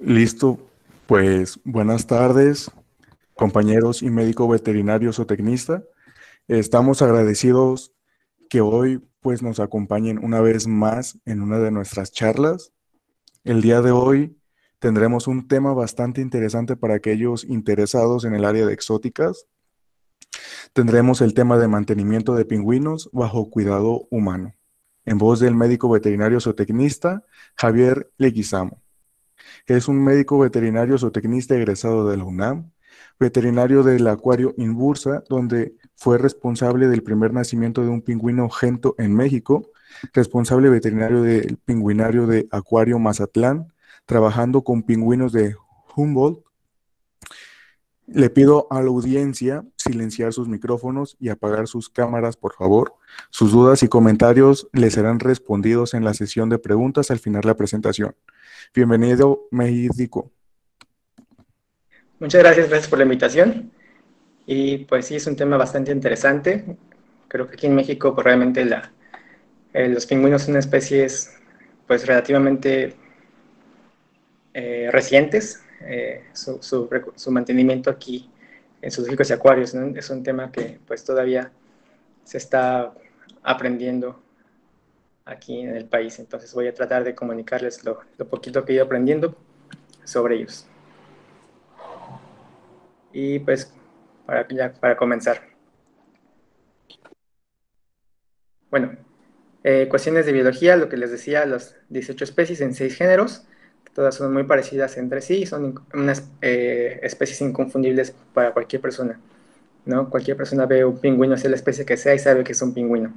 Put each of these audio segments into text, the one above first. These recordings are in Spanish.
Listo, pues buenas tardes, compañeros y médico veterinario zootecnista. Estamos agradecidos que hoy pues nos acompañen una vez más en una de nuestras charlas. El día de hoy tendremos un tema bastante interesante para aquellos interesados en el área de exóticas. Tendremos el tema de mantenimiento de pingüinos bajo cuidado humano, en voz del médico veterinario zootecnista Javier Leguizamo. Es un médico veterinario zootecnista egresado de la UNAM, veterinario del Acuario Inbursa, donde fue responsable del primer nacimiento de un pingüino gento en México, responsable veterinario del pingüinario de Acuario Mazatlán, trabajando con pingüinos de Humboldt. Le pido a la audiencia silenciar sus micrófonos y apagar sus cámaras, por favor. Sus dudas y comentarios les serán respondidos en la sesión de preguntas al final de la presentación. Bienvenido, médico. Muchas gracias por la invitación. Y pues sí, es un tema bastante interesante. Creo que aquí en México pues, realmente los pingüinos son especies pues relativamente recientes. Su mantenimiento aquí en zoológicos y acuarios, ¿no? Es un tema que pues todavía se está aprendiendo aquí en el país. Entonces voy a tratar de comunicarles lo poquito que he ido aprendiendo sobre ellos. Y pues para comenzar. Bueno, cuestiones de biología, lo que les decía, las 18 especies en 6 géneros, todas son muy parecidas entre sí, son unas especies inconfundibles para cualquier persona, ¿no? Cualquier persona ve un pingüino, sea la especie que sea, y sabe que es un pingüino.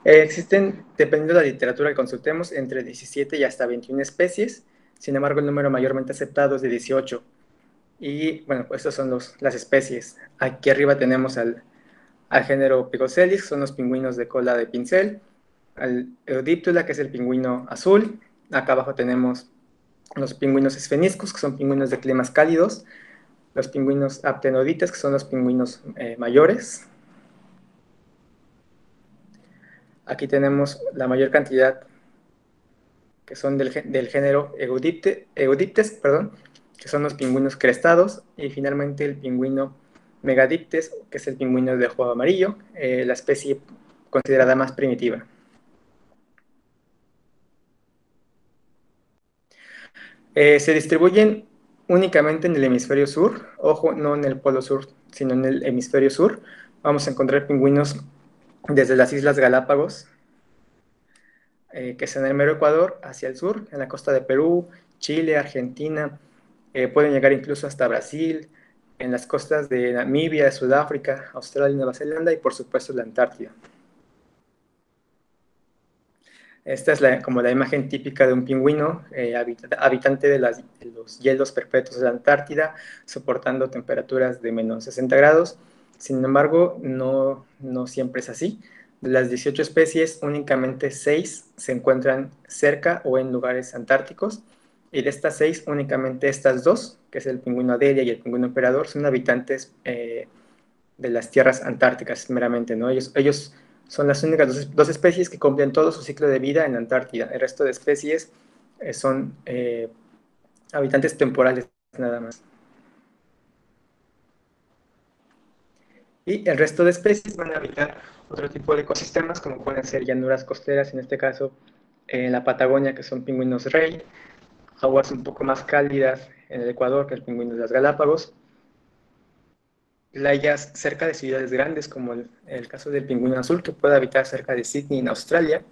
Existen, dependiendo de la literatura que consultemos, entre 17 y hasta 21 especies, sin embargo el número mayormente aceptado es de 18. Y bueno, pues estas son las especies. Aquí arriba tenemos al género Picocelis, son los pingüinos de cola de pincel, al Eudiptula, que es el pingüino azul. Acá abajo tenemos los pingüinos esfeniscus, que son pingüinos de climas cálidos, los pingüinos aptenodites, que son los pingüinos mayores. Aquí tenemos la mayor cantidad que son del género Eudiptes, perdón, que son los pingüinos crestados, y finalmente el pingüino Megadiptes, que es el pingüino de ojo amarillo, la especie considerada más primitiva. Se distribuyen únicamente en el hemisferio sur, ojo, no en el polo sur, sino en el hemisferio sur. Vamos a encontrar pingüinos desde las Islas Galápagos, que es en el mero Ecuador, hacia el sur, en la costa de Perú, Chile, Argentina, pueden llegar incluso hasta Brasil, en las costas de Namibia, Sudáfrica, Australia, Nueva Zelanda y por supuesto la Antártida. Esta es como la imagen típica de un pingüino habitante de los hielos perpetuos de la Antártida, soportando temperaturas de menos 60 grados. Sin embargo, no siempre es así. De las 18 especies, únicamente 6 se encuentran cerca o en lugares antárticos. Y de estas 6, únicamente estas 2, que es el pingüino Adelia y el pingüino emperador, son habitantes de las tierras antárticas meramente, ¿no? Ellos son las únicas dos especies que cumplen todo su ciclo de vida en la Antártida. El resto de especies son habitantes temporales nada más. Y el resto de especies van a habitar otro tipo de ecosistemas, como pueden ser llanuras costeras, en este caso en la Patagonia, que son pingüinos rey, aguas un poco más cálidas en el Ecuador, que el pingüino de las Galápagos, playas cerca de ciudades grandes, como el caso del pingüino azul, que puede habitar cerca de Sydney, en Australia,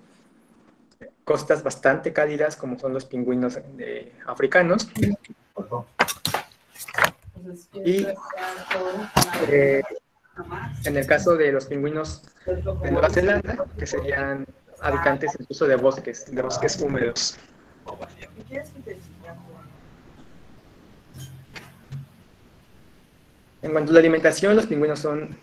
costas bastante cálidas, como son los pingüinos africanos, y en el caso de los pingüinos de Nueva Zelanda, que serían habitantes incluso de bosques húmedos. En cuanto a la alimentación, los pingüinos van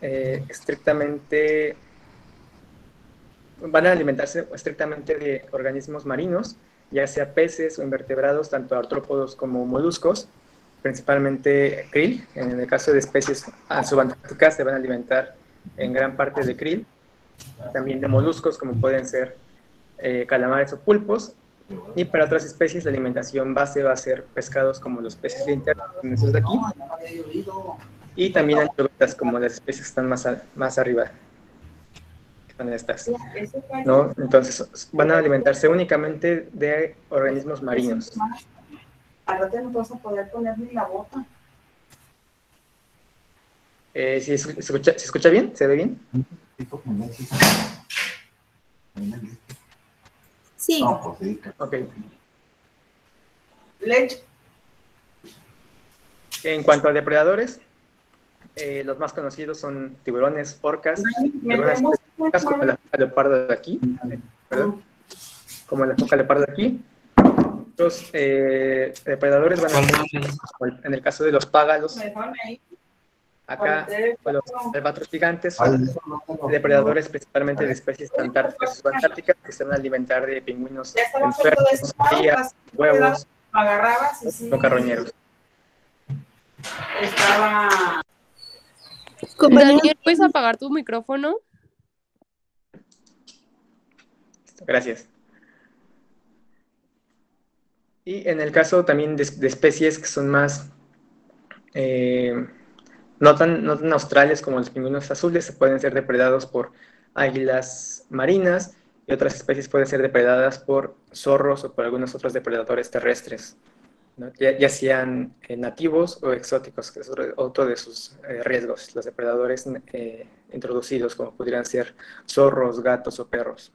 a alimentarse estrictamente de organismos marinos, ya sea peces o invertebrados, tanto artrópodos como moluscos, principalmente krill. En el caso de especies subantárticas se van a alimentar en gran parte de krill, también de moluscos como pueden ser calamares o pulpos, Y para otras especies, la alimentación base va a ser pescados como los peces linterna, estos de aquí, y también anchovetas como las especies que están más arriba, que son estas, ¿no? Entonces, van a alimentarse únicamente de organismos marinos. Al rato no vas a poder poner ni la bota. ¿Se escucha bien? ¿Se ve bien? Sí. Ok. Leche. En cuanto a depredadores, los más conocidos son tiburones, orcas, algunas especies como la foca leopardo de aquí, ¿verdad? Como la foca leopardo de aquí. Los depredadores van a ser, en el caso de los págalos, acá los albatros gigantes son depredadores principalmente de especies antárticas y subantárticas que se van a alimentar de pingüinos enfermos, crías, huevos, no carroñeros. Daniel, ¿puedes apagar tu micrófono? Gracias. Y en el caso también de especies que son más no tan australes como los pingüinos azules, se pueden ser depredados por águilas marinas y otras especies pueden ser depredadas por zorros o por algunos otros depredadores terrestres, ¿no? Ya sean nativos o exóticos, que es otro de sus riesgos, los depredadores introducidos, como podrían ser zorros, gatos o perros.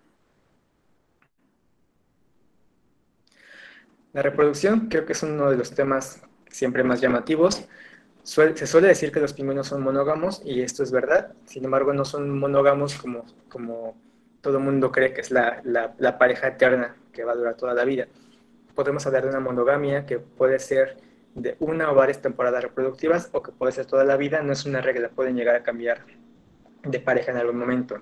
La reproducción creo que es uno de los temas siempre más llamativos. Se suele decir que los pingüinos son monógamos y esto es verdad, sin embargo no son monógamos como todo el mundo cree que es la pareja eterna que va a durar toda la vida. Podemos hablar de una monogamia que puede ser de una o varias temporadas reproductivas o que puede ser toda la vida, no es una regla, pueden llegar a cambiar de pareja en algún momento.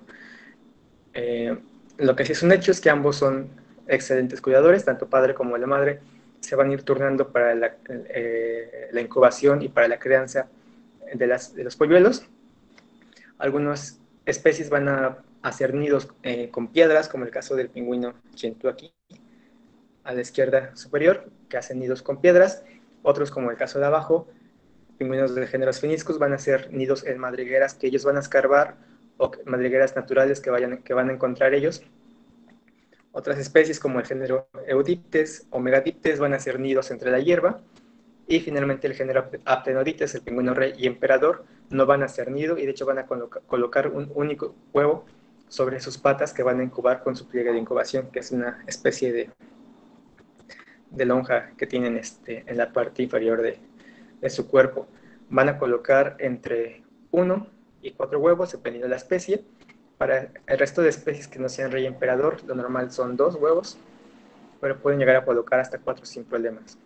Lo que sí es un hecho es que ambos son excelentes cuidadores, tanto padre como la madre se van a ir turnando para la incubación y para la crianza de los polluelos. Algunas especies van a hacer nidos con piedras, como el caso del pingüino Chintu aquí, a la izquierda superior, que hacen nidos con piedras. Otros, como el caso de abajo, pingüinos del género Spheniscus, van a hacer nidos en madrigueras que ellos van a escarbar o madrigueras naturales que van a encontrar ellos. Otras especies como el género Eudiptes o Megadiptes van a hacer nidos entre la hierba. Y finalmente el género Aptenodites, el pingüino rey y emperador, no van a hacer nido y de hecho van a colocar un único huevo sobre sus patas que van a incubar con su pliegue de incubación, que es una especie de lonja que tienen en la parte inferior de su cuerpo. Van a colocar entre 1 y 4 huevos, dependiendo de la especie. Para el resto de especies que no sean rey y emperador, lo normal son 2 huevos, pero pueden llegar a colocar hasta 4 sin problemas.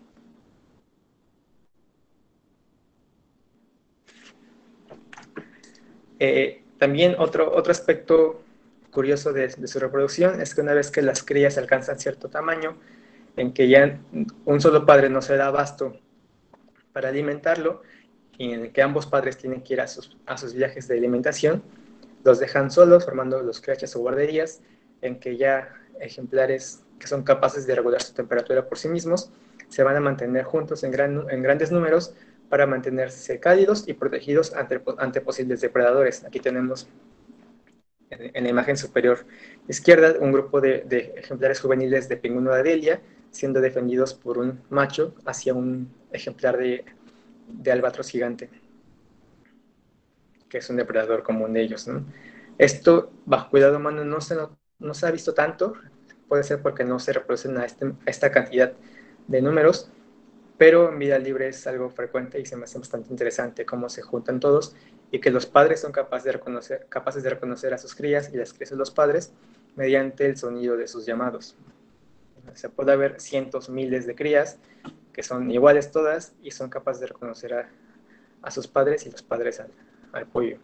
También otro aspecto curioso de su reproducción es que una vez que las crías alcanzan cierto tamaño, en que ya un solo padre no se da abasto para alimentarlo, y en el que ambos padres tienen que ir a sus viajes de alimentación, los dejan solos, formando los crachas o guarderías, en que ya ejemplares que son capaces de regular su temperatura por sí mismos se van a mantener juntos en grandes números para mantenerse cálidos y protegidos ante posibles depredadores. Aquí tenemos en la imagen superior izquierda un grupo de ejemplares juveniles de pingüino de Adelia siendo defendidos por un macho hacia un ejemplar de albatros gigante, que es un depredador común de ellos, ¿no? Esto, bajo cuidado humano, no se ha visto tanto, puede ser porque no se reproducen a esta cantidad de números, pero en vida libre es algo frecuente y se me hace bastante interesante cómo se juntan todos y que los padres son capaces de reconocer a sus crías y las crías de los padres mediante el sonido de sus llamados. Se puede haber cientos, miles de crías que son iguales todas y son capaces de reconocer a sus padres y los padres al pollo.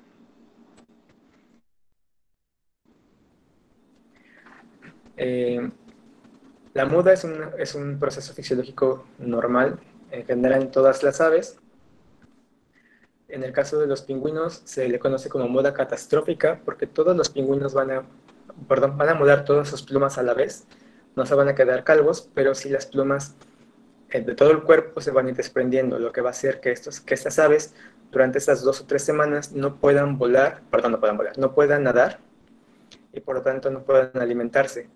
La muda es un proceso fisiológico normal en general en todas las aves. En el caso de los pingüinos se le conoce como muda catastrófica porque todos los pingüinos van a mudar todas sus plumas a la vez no se van a quedar calvos, pero sí las plumas de todo el cuerpo se van a ir desprendiendo, lo que va a hacer que estas aves durante estas 2 o 3 semanas no puedan volar, perdón, no puedan volar, no puedan nadar y por lo tanto no puedan alimentarse.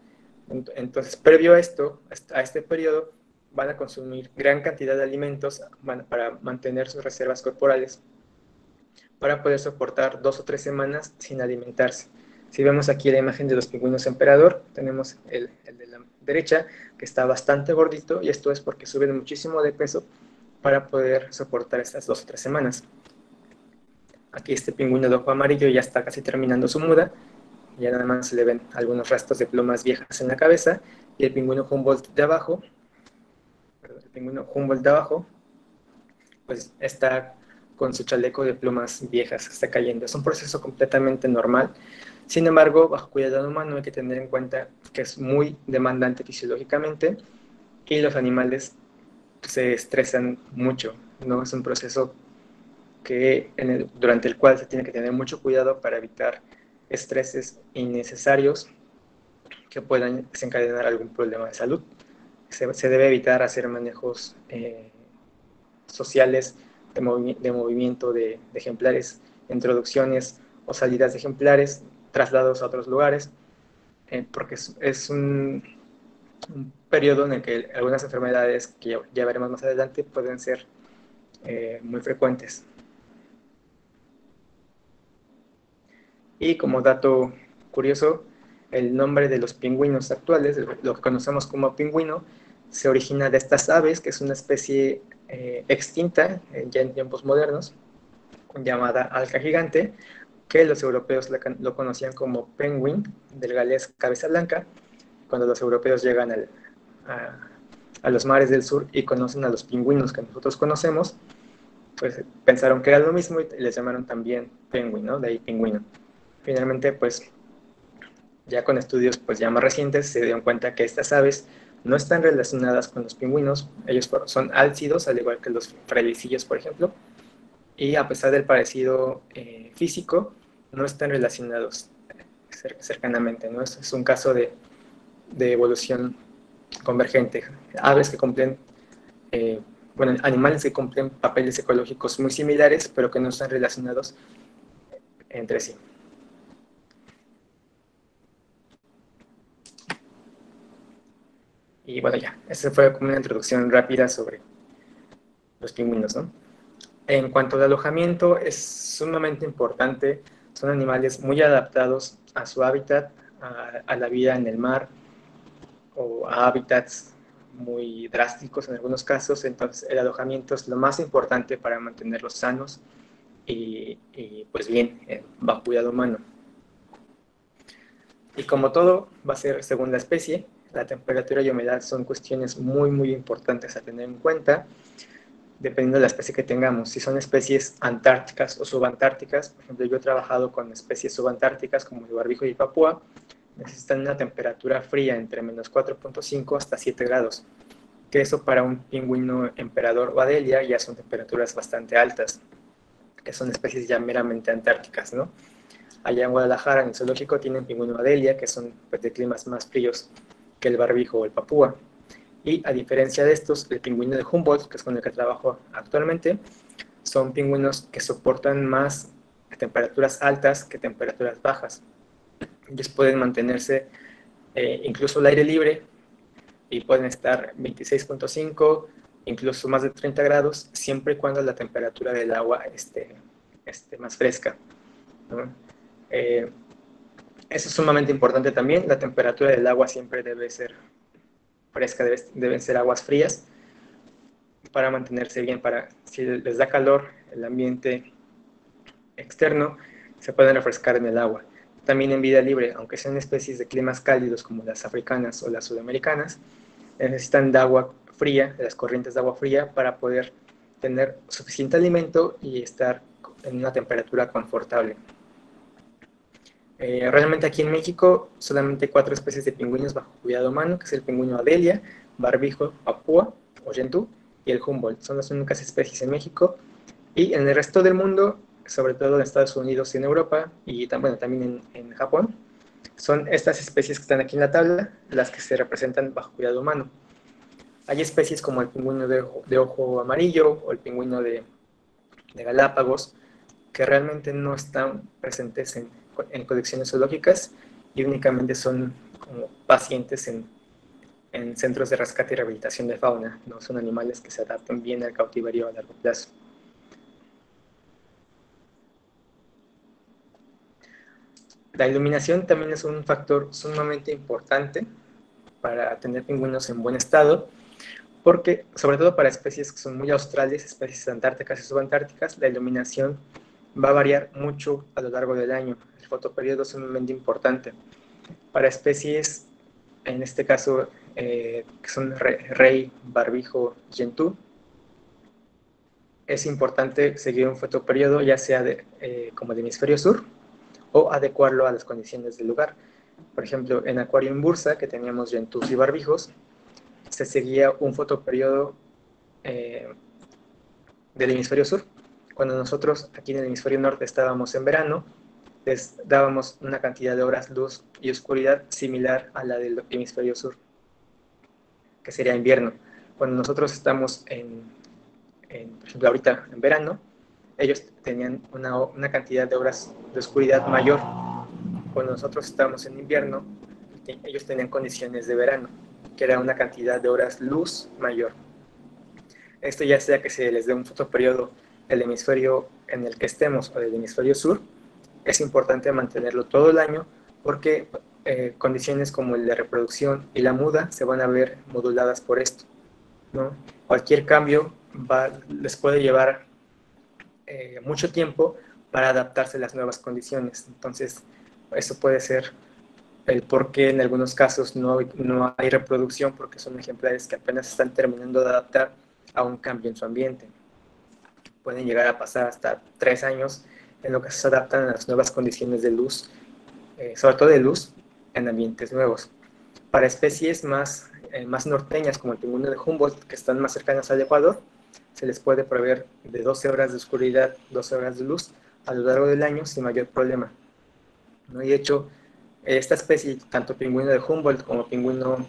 Entonces, previo a esto, a este periodo, van a consumir gran cantidad de alimentos para mantener sus reservas corporales, para poder soportar 2 o 3 semanas sin alimentarse. Si vemos aquí la imagen de los pingüinos emperador, tenemos el de la derecha, que está bastante gordito, y esto es porque suben muchísimo de peso para poder soportar estas 2 o 3 semanas. Aquí este pingüino de ojo amarillo ya está casi terminando su muda, ya nada más se le ven algunos restos de plumas viejas en la cabeza, y el pingüino Humboldt de abajo, pues está con su chaleco de plumas viejas, está cayendo. Es un proceso completamente normal. Sin embargo, bajo cuidado humano hay que tener en cuenta que es muy demandante fisiológicamente y los animales se estresan mucho, ¿no? Es un proceso durante el cual se tiene que tener mucho cuidado para evitar estreses innecesarios que puedan desencadenar algún problema de salud. Se debe evitar hacer manejos sociales de movimiento de ejemplares, introducciones o salidas de ejemplares, traslados a otros lugares, porque es un periodo en el que algunas enfermedades que ya veremos más adelante pueden ser muy frecuentes. Y como dato curioso, el nombre de los pingüinos actuales, lo que conocemos como pingüino, se origina de estas aves, que es una especie extinta ya en tiempos modernos, llamada alca gigante, que los europeos lo conocían como penguin, del galés cabeza blanca. Cuando los europeos llegan a los mares del sur y conocen a los pingüinos que nosotros conocemos, pues pensaron que era lo mismo y les llamaron también penguin, ¿no? De ahí pingüino. Finalmente, pues ya con estudios pues ya más recientes se dieron cuenta que estas aves no están relacionadas con los pingüinos. Ellos son álcidos, al igual que los frailecillos, por ejemplo, y a pesar del parecido físico, no están relacionados cercanamente, ¿no? Es un caso de evolución convergente. Aves que cumplen, bueno, animales que cumplen papeles ecológicos muy similares, pero que no están relacionados entre sí. Y bueno, ya, esa fue como una introducción rápida sobre los pingüinos, ¿no? En cuanto al alojamiento, es sumamente importante. Son animales muy adaptados a su hábitat, a la vida en el mar o a hábitats muy drásticos en algunos casos. Entonces, el alojamiento es lo más importante para mantenerlos sanos y pues bien, bajo cuidado humano. Y como todo va a ser según la especie, la temperatura y humedad son cuestiones muy, muy importantes a tener en cuenta, dependiendo de la especie que tengamos. Si son especies antárticas o subantárticas, por ejemplo, yo he trabajado con especies subantárticas como el barbijo y el papúa, necesitan una temperatura fría entre menos 4.5 hasta 7 grados, que eso para un pingüino emperador o adelia ya son temperaturas bastante altas, que son especies ya meramente antárticas, ¿no? Allá en Guadalajara, en el zoológico, tienen pingüino adelia, que son pues, de climas más fríos que el barbijo o el papúa. Y a diferencia de estos, el pingüino de Humboldt, que es con el que trabajo actualmente, son pingüinos que soportan más temperaturas altas que temperaturas bajas. Ellos pueden mantenerse incluso al aire libre y pueden estar 26.5, incluso más de 30 grados, siempre y cuando la temperatura del agua esté más fresca, ¿no? Eso es sumamente importante también. La temperatura del agua siempre debe ser fresca, deben ser aguas frías para mantenerse bien, para si les da calor el ambiente externo, se pueden refrescar en el agua. También en vida libre, aunque sean especies de climas cálidos como las africanas o las sudamericanas, necesitan de agua fría, de las corrientes de agua fría, para poder tener suficiente alimento y estar en una temperatura confortable. Realmente aquí en México solamente hay 4 especies de pingüinos bajo cuidado humano, que es el pingüino adelia, barbijo, papúa o gentú y el Humboldt. Son las únicas especies en México. Y en el resto del mundo, sobre todo en Estados Unidos y en Europa, y también en Japón, Son estas especies que están aquí en la tabla las que se representan bajo cuidado humano. Hay especies como el pingüino de ojo amarillo o el pingüino de Galápagos que realmente no están presentes en colecciones zoológicas y únicamente son como pacientes en centros de rescate y rehabilitación de fauna. No son animales que se adapten bien al cautiverio a largo plazo. La iluminación también es un factor sumamente importante para tener pingüinos en buen estado, porque sobre todo para especies que son muy australes, especies antárticas y subantárticas, la iluminación va a variar mucho a lo largo del año. El fotoperiodo es sumamente importante. Para especies, en este caso, que son rey, barbijo, gentoo, es importante seguir un fotoperiodo ya sea como de hemisferio sur o adecuarlo a las condiciones del lugar. Por ejemplo, en Acuario en Bursa, que teníamos gentoos y barbijos, se seguía un fotoperiodo del hemisferio sur. Cuando nosotros aquí en el hemisferio norte estábamos en verano, les dábamos una cantidad de horas luz y oscuridad similar a la del hemisferio sur, que sería invierno. Cuando nosotros estamos por ejemplo, ahorita en verano, ellos tenían una cantidad de horas de oscuridad mayor. Cuando nosotros estábamos en invierno, ellos tenían condiciones de verano, que era una cantidad de horas luz mayor. Esto ya sea que se les dé un fotoperiodo del hemisferio en el que estemos o del hemisferio sur, es importante mantenerlo todo el año porque condiciones como el de reproducción y la muda se van a ver moduladas por esto, ¿no? Cualquier cambio les puede llevar mucho tiempo para adaptarse a las nuevas condiciones. Entonces, eso puede ser el por qué en algunos casos no hay reproducción, porque son ejemplares que apenas están terminando de adaptar a un cambio en su ambiente. Pueden llegar a pasar hasta 3 años en lo que se adaptan a las nuevas condiciones de luz, sobre todo de luz, en ambientes nuevos. Para especies más norteñas, como el pingüino de Humboldt, que están más cercanas al Ecuador, se les puede prever de 12 horas de oscuridad, 12 horas de luz a lo largo del año sin mayor problema, ¿no? Y de hecho, esta especie, tanto pingüino de Humboldt como pingüino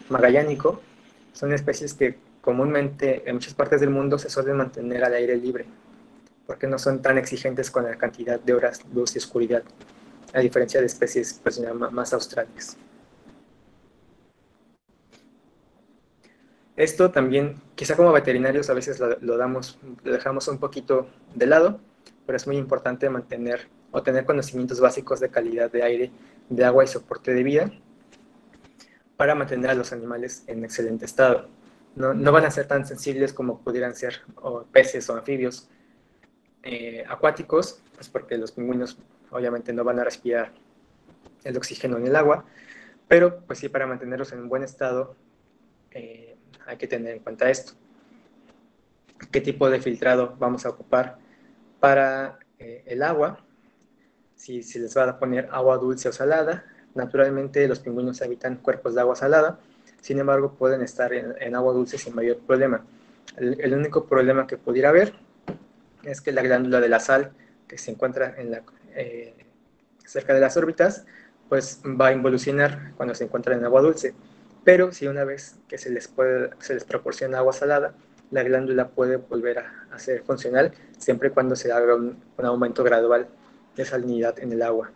magallánico, son especies que comúnmente en muchas partes del mundo se suelen mantener al aire libre, porque no son tan exigentes con la cantidad de horas, luz y oscuridad, a diferencia de especies pues, más australes. Esto también, quizá como veterinarios a veces lo dejamos un poquito de lado, pero es muy importante mantener o tener conocimientos básicos de calidad de aire, de agua y soporte de vida para mantener a los animales en excelente estado. No van a ser tan sensibles como pudieran ser peces o anfibios acuáticos, pues porque los pingüinos obviamente no van a respirar el oxígeno en el agua, pero pues sí, para mantenerlos en buen estado hay que tener en cuenta esto. ¿Qué tipo de filtrado vamos a ocupar para el agua? Si se les va a poner agua dulce o salada. Naturalmente los pingüinos habitan cuerpos de agua salada, sin embargo pueden estar en agua dulce sin mayor problema. El único problema que pudiera haber es que la glándula de la sal que se encuentra cerca de las órbitas, pues va a involucionar cuando se encuentra en agua dulce. Pero si una vez que se les proporciona agua salada, la glándula puede volver a ser funcional siempre y cuando se haga un aumento gradual de salinidad en el agua.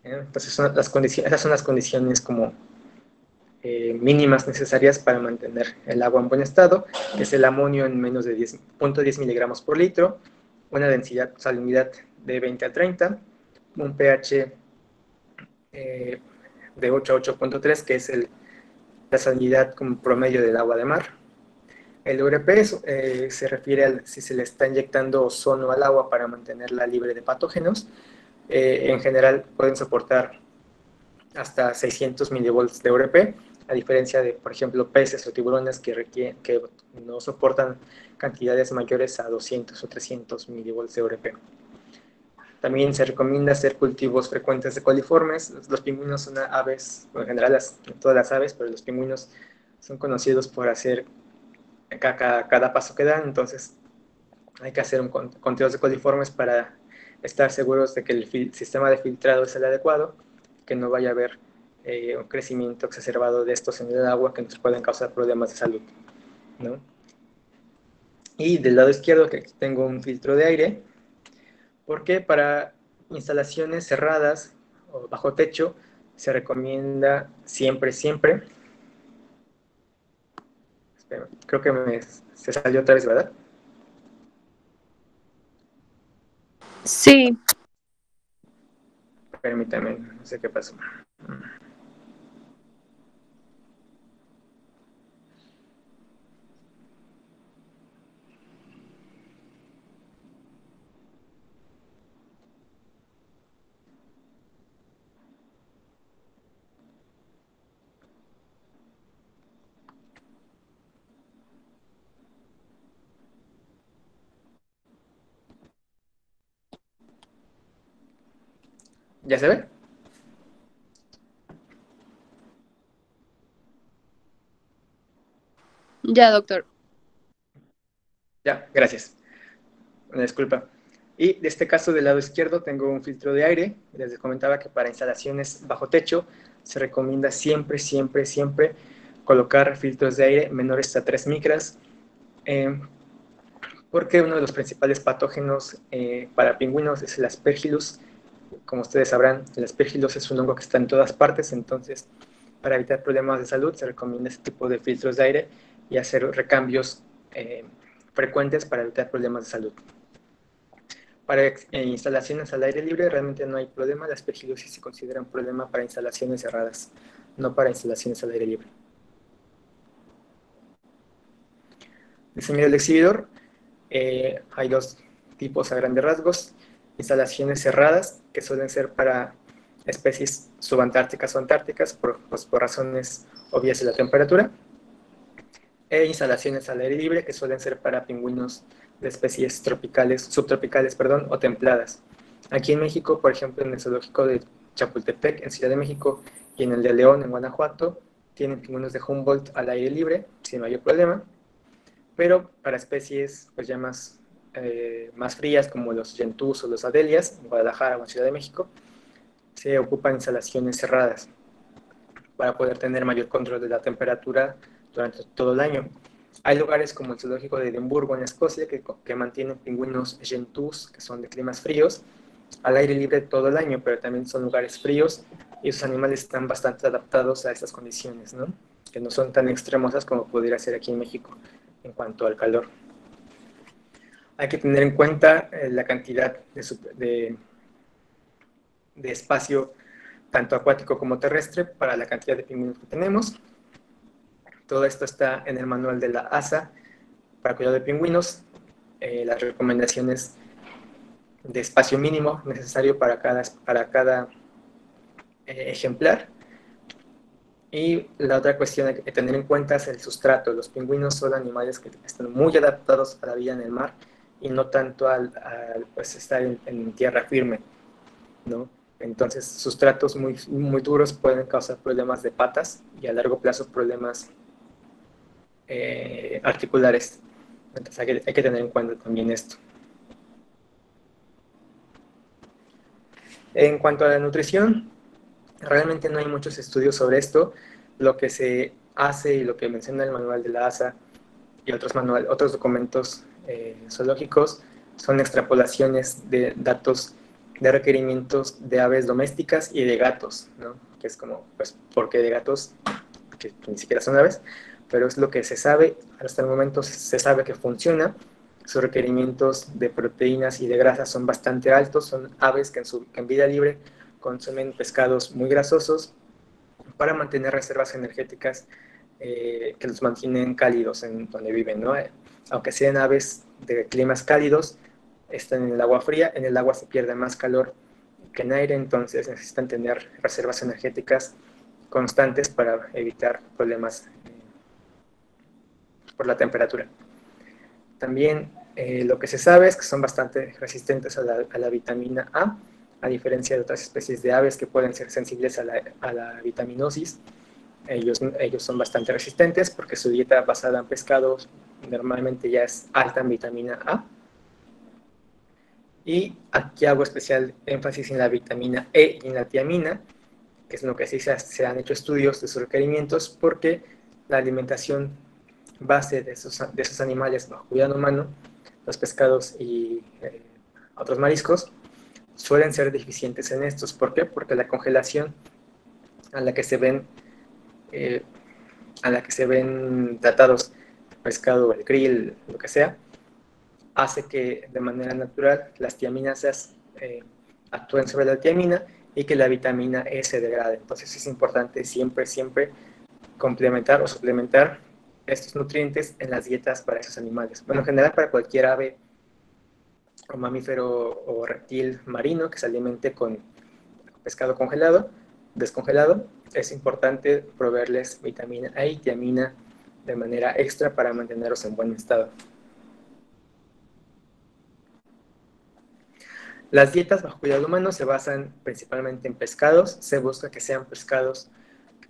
Entonces esas son las condiciones como mínimas necesarias para mantener el agua en buen estado, que es el amonio en menos de 0.10 miligramos por litro, una salinidad de 20 a 30, un pH de 8 a 8.3, que es la salinidad como promedio del agua de mar. El URP se refiere a si se le está inyectando ozono al agua para mantenerla libre de patógenos. En general pueden soportar hasta 600 milivolts de URP, a diferencia de, por ejemplo, peces o tiburones que no soportan cantidades mayores a 200 o 300 milivolts de URP. También se recomienda hacer cultivos frecuentes de coliformes. Los pingüinos son aves, en general todas las aves, pero los pingüinos son conocidos por hacer cada paso que dan, entonces hay que hacer un conteo de coliformes para estar seguros de que el sistema de filtrado es el adecuado, que no vaya a haber un crecimiento exacerbado de estos en el agua que nos pueden causar problemas de salud, ¿no? Y del lado izquierdo, que aquí tengo un filtro de aire, porque para instalaciones cerradas o bajo techo se recomienda siempre, siempre. Espera, creo que se salió otra vez, ¿verdad? Sí, Permítame, no sé qué pasó. ¿Ya se ve? ya, doctor. Ya, gracias. Una disculpa. Y de este caso, del lado izquierdo, tengo un filtro de aire. Les comentaba que para instalaciones bajo techo se recomienda siempre, siempre, siempre colocar filtros de aire menores a 3 micras, porque uno de los principales patógenos para pingüinos es el Aspergillus. Como ustedes sabrán, el Aspergillus es un hongo que está en todas partes, entonces para evitar problemas de salud se recomienda este tipo de filtros de aire y hacer recambios frecuentes para evitar problemas de salud. Para instalaciones al aire libre realmente no hay problema, la aspergillosis se considera un problema para instalaciones cerradas, no para instalaciones al aire libre. Diseño del exhibidor, hay dos tipos a grandes rasgos: instalaciones cerradas, que suelen ser para especies subantárticas o antárticas, por razones obvias de la temperatura, e instalaciones al aire libre, que suelen ser para pingüinos de especies tropicales, subtropicales, perdón, o templadas. Aquí en México, por ejemplo, en el zoológico de Chapultepec, en Ciudad de México, y en el de León, en Guanajuato, tienen pingüinos de Humboldt al aire libre, sin mayor problema, pero para especies pues ya más frías, como los yentús o los adelias, en Guadalajara o en Ciudad de México, se ocupan instalaciones cerradas para poder tener mayor control de la temperatura durante todo el año. Hay lugares como el zoológico de Edimburgo en Escocia que mantienen pingüinos gentús, que son de climas fríos, al aire libre todo el año, pero también son lugares fríos y esos animales están bastante adaptados a estas condiciones, ¿no? Que no son tan extremosas como pudiera ser aquí en México en cuanto al calor. Hay que tener en cuenta la cantidad de espacio tanto acuático como terrestre para la cantidad de pingüinos que tenemos. Todo esto está en el manual de la ASA para cuidado de pingüinos, las recomendaciones de espacio mínimo necesario para cada ejemplar. Y la otra cuestión que tener en cuenta es el sustrato. Los pingüinos son animales que están muy adaptados a la vida en el mar y no tanto al pues, estar en tierra firme, ¿no? Entonces, sustratos muy, muy duros pueden causar problemas de patas y a largo plazo problemas articulares. Entonces, hay que tener en cuenta también esto. En cuanto a la nutrición, realmente no hay muchos estudios sobre esto. Lo que se hace y lo que menciona el manual de la ASA y otros documentos zoológicos son extrapolaciones de datos de requerimientos de aves domésticas y de gatos, ¿no? Que es como, pues, ¿por qué de gatos? Que ni siquiera son aves, pero es lo que se sabe. Hasta el momento se sabe que funciona. Sus requerimientos de proteínas y de grasas son bastante altos. Son aves que en vida libre consumen pescados muy grasosos para mantener reservas energéticas que los mantienen cálidos en donde viven, ¿no? Aunque sean aves de climas cálidos, están en el agua fría, en el agua se pierde más calor que en aire, entonces necesitan tener reservas energéticas constantes para evitar problemas por la temperatura. También lo que se sabe es que son bastante resistentes a la vitamina A diferencia de otras especies de aves que pueden ser sensibles a la vitaminosis. Ellos son bastante resistentes porque su dieta basada en pescados normalmente ya es alta en vitamina A. Y aquí hago especial énfasis en la vitamina E y en la tiamina, que es lo que sí se han hecho estudios de sus requerimientos, porque la alimentación base de esos animales bajo cuidado humano, los pescados y otros mariscos, suelen ser deficientes en estos. ¿Por qué? Porque la congelación a la que se ven, eh, tratados el pescado, el krill, lo que sea, hace que de manera natural las tiaminasas actúen sobre la tiamina y que la vitamina E se degrade. Entonces es importante siempre, siempre complementar o suplementar estos nutrientes en las dietas para esos animales. Bueno, en general para cualquier ave o mamífero o reptil marino que se alimente con pescado congelado, descongelado, es importante proveerles vitamina E y tiamina de manera extra para mantenerlos en buen estado. Las dietas bajo cuidado humano se basan principalmente en pescados. Se busca que sean pescados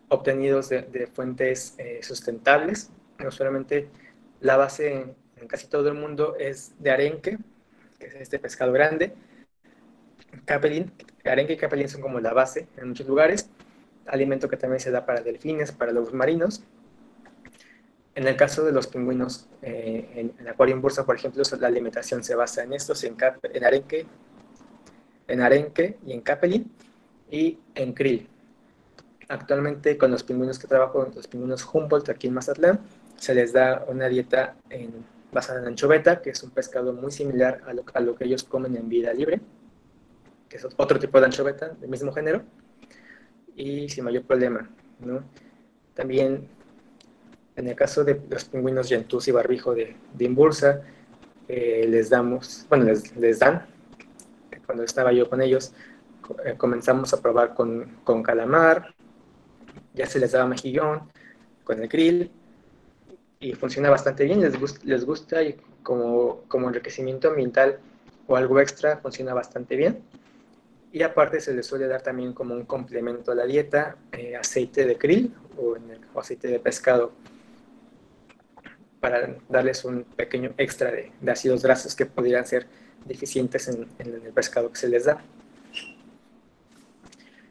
obtenidos de fuentes sustentables. Usualmente la base en casi todo el mundo es de arenque, que es este pescado grande. Capelin, arenque y capelin son como la base en muchos lugares. Alimento que también se da para delfines, para lobos marinos. En el caso de los pingüinos en acuario en bursa, por ejemplo, la alimentación se basa en estos, en arenque y en capelin y en krill. Actualmente con los pingüinos que trabajo, los pingüinos Humboldt aquí en Mazatlán, se les da una dieta basada en anchoveta, que es un pescado muy similar a lo que ellos comen en vida libre, que es otro tipo de anchoveta del mismo género, y sin mayor problema, ¿no? También en el caso de los pingüinos Yentús y barbijo de Imbursa, les dan, cuando estaba yo con ellos, comenzamos a probar con calamar, ya se les daba mejillón, con el krill, y funciona bastante bien, les gusta y como enriquecimiento ambiental o algo extra funciona bastante bien. Y aparte se les suele dar también como un complemento a la dieta, aceite de krill o aceite de pescado para darles un pequeño extra de ácidos grasos que pudieran ser deficientes en el pescado que se les da.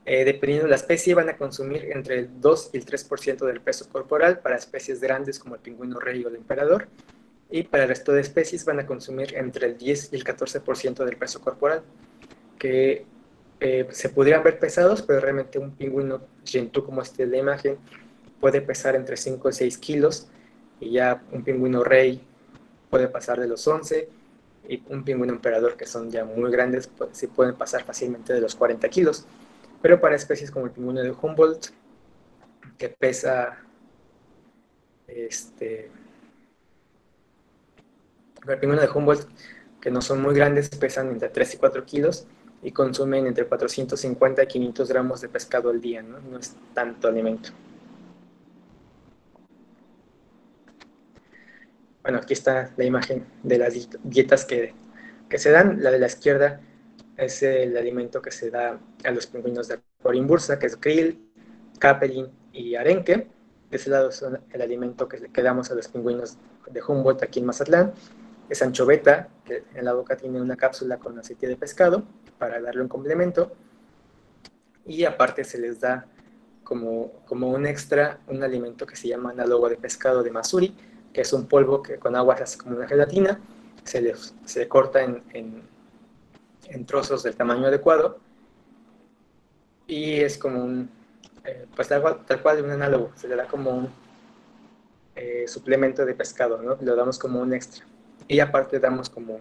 Dependiendo de la especie, van a consumir entre el 2 y el 3% del peso corporal para especies grandes como el pingüino rey o el emperador, y para el resto de especies van a consumir entre el 10 y el 14% del peso corporal, que se podrían ver pesados, pero realmente un pingüino gentoo como este de la imagen puede pesar entre 5 y 6 kilos, y ya un pingüino rey puede pasar de los 11, y un pingüino emperador, que son ya muy grandes, pues, sí pueden pasar fácilmente de los 40 kilos. Pero para especies como el pingüino de Humboldt, que pesa, el pingüino de Humboldt, que no son muy grandes, pesan entre 3 y 4 kilos y consumen entre 450 y 500 gramos de pescado al día, ¿no? No es tanto alimento. Bueno, aquí está la imagen de las dietas que se dan. La de la izquierda es el alimento que se da a los pingüinos de acuario en bursa, que es krill, capelin y arenque. De ese lado es el alimento que damos a los pingüinos de Humboldt aquí en Mazatlán. Es anchoveta, que en la boca tiene una cápsula con aceite de pescado para darle un complemento. Y aparte se les da como un extra un alimento que se llama análogo de pescado de Masuri, que es un polvo que con agua se hace como una gelatina, se corta en trozos del tamaño adecuado y es como pues tal cual un análogo, se le da como un suplemento de pescado, ¿no? Lo damos como un extra. Y aparte damos como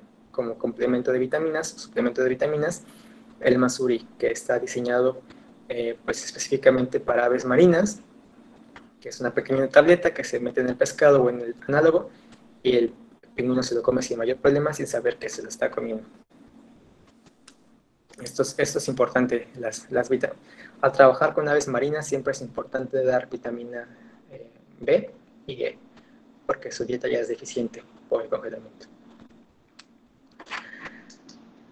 complemento de vitaminas, suplemento de vitaminas, el Masuri, que está diseñado pues específicamente para aves marinas, que es una pequeña tableta que se mete en el pescado o en el análogo, y el pingüino se lo come sin mayor problema, sin saber que se lo está comiendo. Esto es importante, al trabajar con aves marinas siempre es importante dar vitamina B y E, porque su dieta ya es deficiente por el congelamiento.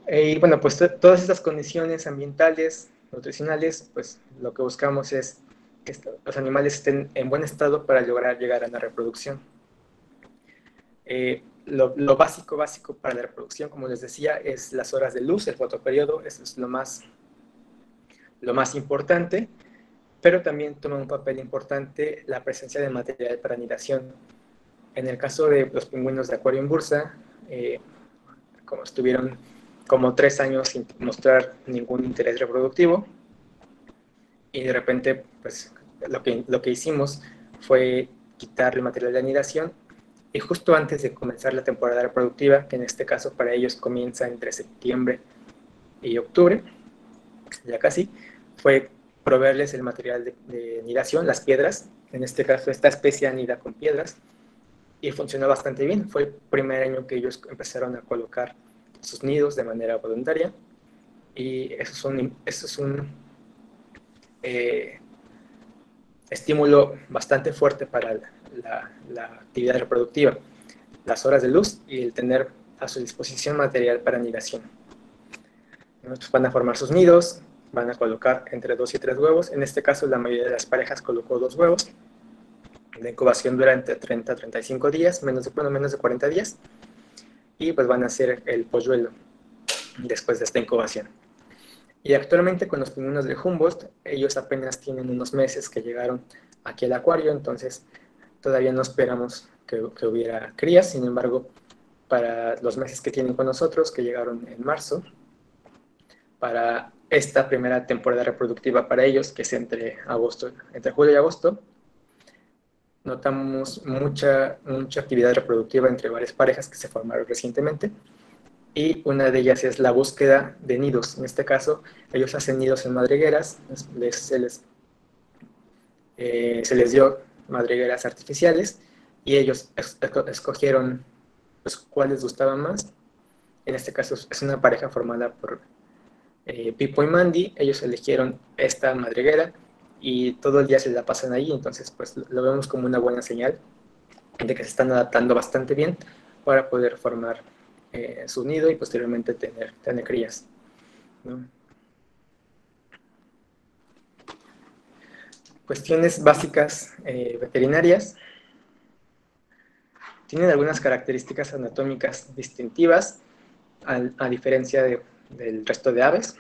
Y bueno, pues todas estas condiciones ambientales, nutricionales, pues lo que buscamos es que los animales estén en buen estado para lograr llegar a la reproducción. lo básico para la reproducción, como les decía, es las horas de luz, el fotoperiodo, eso es lo más importante, pero también toma un papel importante la presencia de material para anidación. En el caso de los pingüinos de acuario en bursa, como estuvieron como 3 años sin mostrar ningún interés reproductivo, y de repente, pues, lo que hicimos fue quitar el material de anidación, y justo antes de comenzar la temporada reproductiva, que en este caso para ellos comienza entre septiembre y octubre, ya casi, fue proveerles el material de anidación, las piedras. En este caso, esta especie anida con piedras, y funcionó bastante bien. Fue el primer año que ellos empezaron a colocar sus nidos de manera voluntaria, y eso es un estímulo bastante fuerte para la actividad reproductiva, las horas de luz y el tener a su disposición material para anidación. Entonces van a formar sus nidos, van a colocar entre 2 y 3 huevos. En este caso, la mayoría de las parejas colocó 2 huevos. La incubación dura entre 30 a 35 días, menos de 40 días. Y pues van a hacer el polluelo después de esta incubación. Y actualmente con los pingüinos de Humboldt, ellos apenas tienen unos meses que llegaron aquí al acuario, entonces todavía no esperamos que hubiera crías. Sin embargo, para los meses que tienen con nosotros, que llegaron en marzo, para esta primera temporada reproductiva para ellos, que es entre julio y agosto, notamos mucha actividad reproductiva entre varias parejas que se formaron recientemente, y una de ellas es la búsqueda de nidos. En este caso, ellos hacen nidos en madrigueras, se les dio madrigueras artificiales, y ellos escogieron pues, cuál les gustaba más. En este caso es una pareja formada por Pipo y Mandy. Ellos eligieron esta madriguera y todo el día se la pasan ahí, entonces pues lo vemos como una buena señal de que se están adaptando bastante bien para poder formar su nido y posteriormente tener crías, ¿no? Cuestiones básicas veterinarias. Tienen algunas características anatómicas distintivas, a diferencia del resto de aves.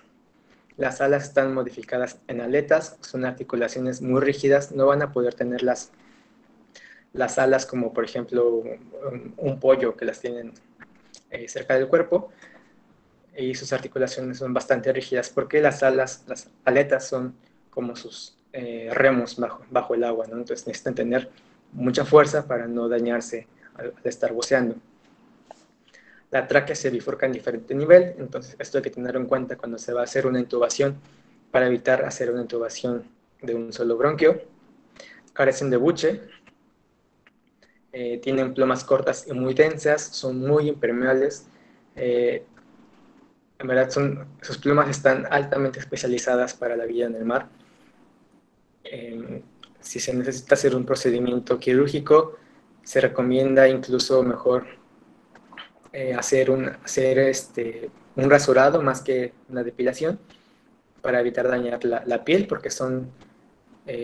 Las alas están modificadas en aletas, son articulaciones muy rígidas, no van a poder tener las alas como por ejemplo un pollo, que las tienen cerca del cuerpo, y sus articulaciones son bastante rígidas porque las aletas son como sus remos bajo el agua, ¿no? Entonces necesitan tener mucha fuerza para no dañarse al estar buceando. La tráquea se bifurca en diferente nivel, entonces esto hay que tenerlo en cuenta cuando se va a hacer una intubación, para evitar hacer una intubación de un solo bronquio. Carecen de buche, tienen plumas cortas y muy densas, son muy impermeables. En verdad, sus plumas están altamente especializadas para la vida en el mar. Si se necesita hacer un procedimiento quirúrgico, se recomienda incluso mejor hacer un rasurado más que una depilación, para evitar dañar la piel, porque son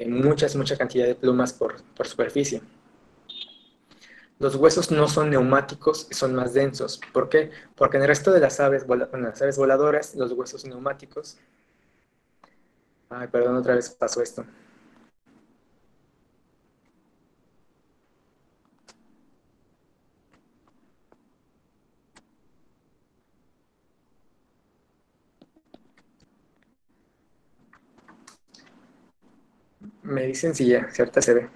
mucha cantidad de plumas por superficie. Los huesos no son neumáticos, son más densos. ¿Por qué? Porque en el resto de las aves voladoras, los huesos neumáticos... Ay, perdón, otra vez pasó esto. Me dicen si ahorita se ve.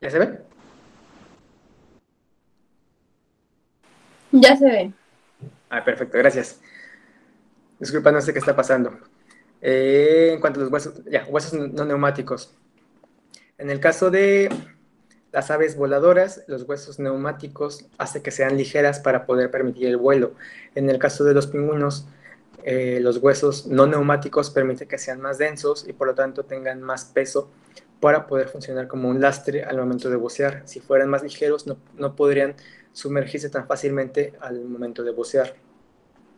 ¿Ya se ve? Ya se ve. Ah, perfecto, gracias. Disculpa, no sé qué está pasando. En cuanto a los huesos, huesos no neumáticos. En el caso de las aves voladoras, los huesos neumáticos hacen que sean ligeras para poder permitir el vuelo. En el caso de los pingüinos, los huesos no neumáticos permiten que sean más densos y por lo tanto tengan más peso para poder funcionar como un lastre al momento de bucear. Si fueran más ligeros, no podrían sumergirse tan fácilmente al momento de bucear,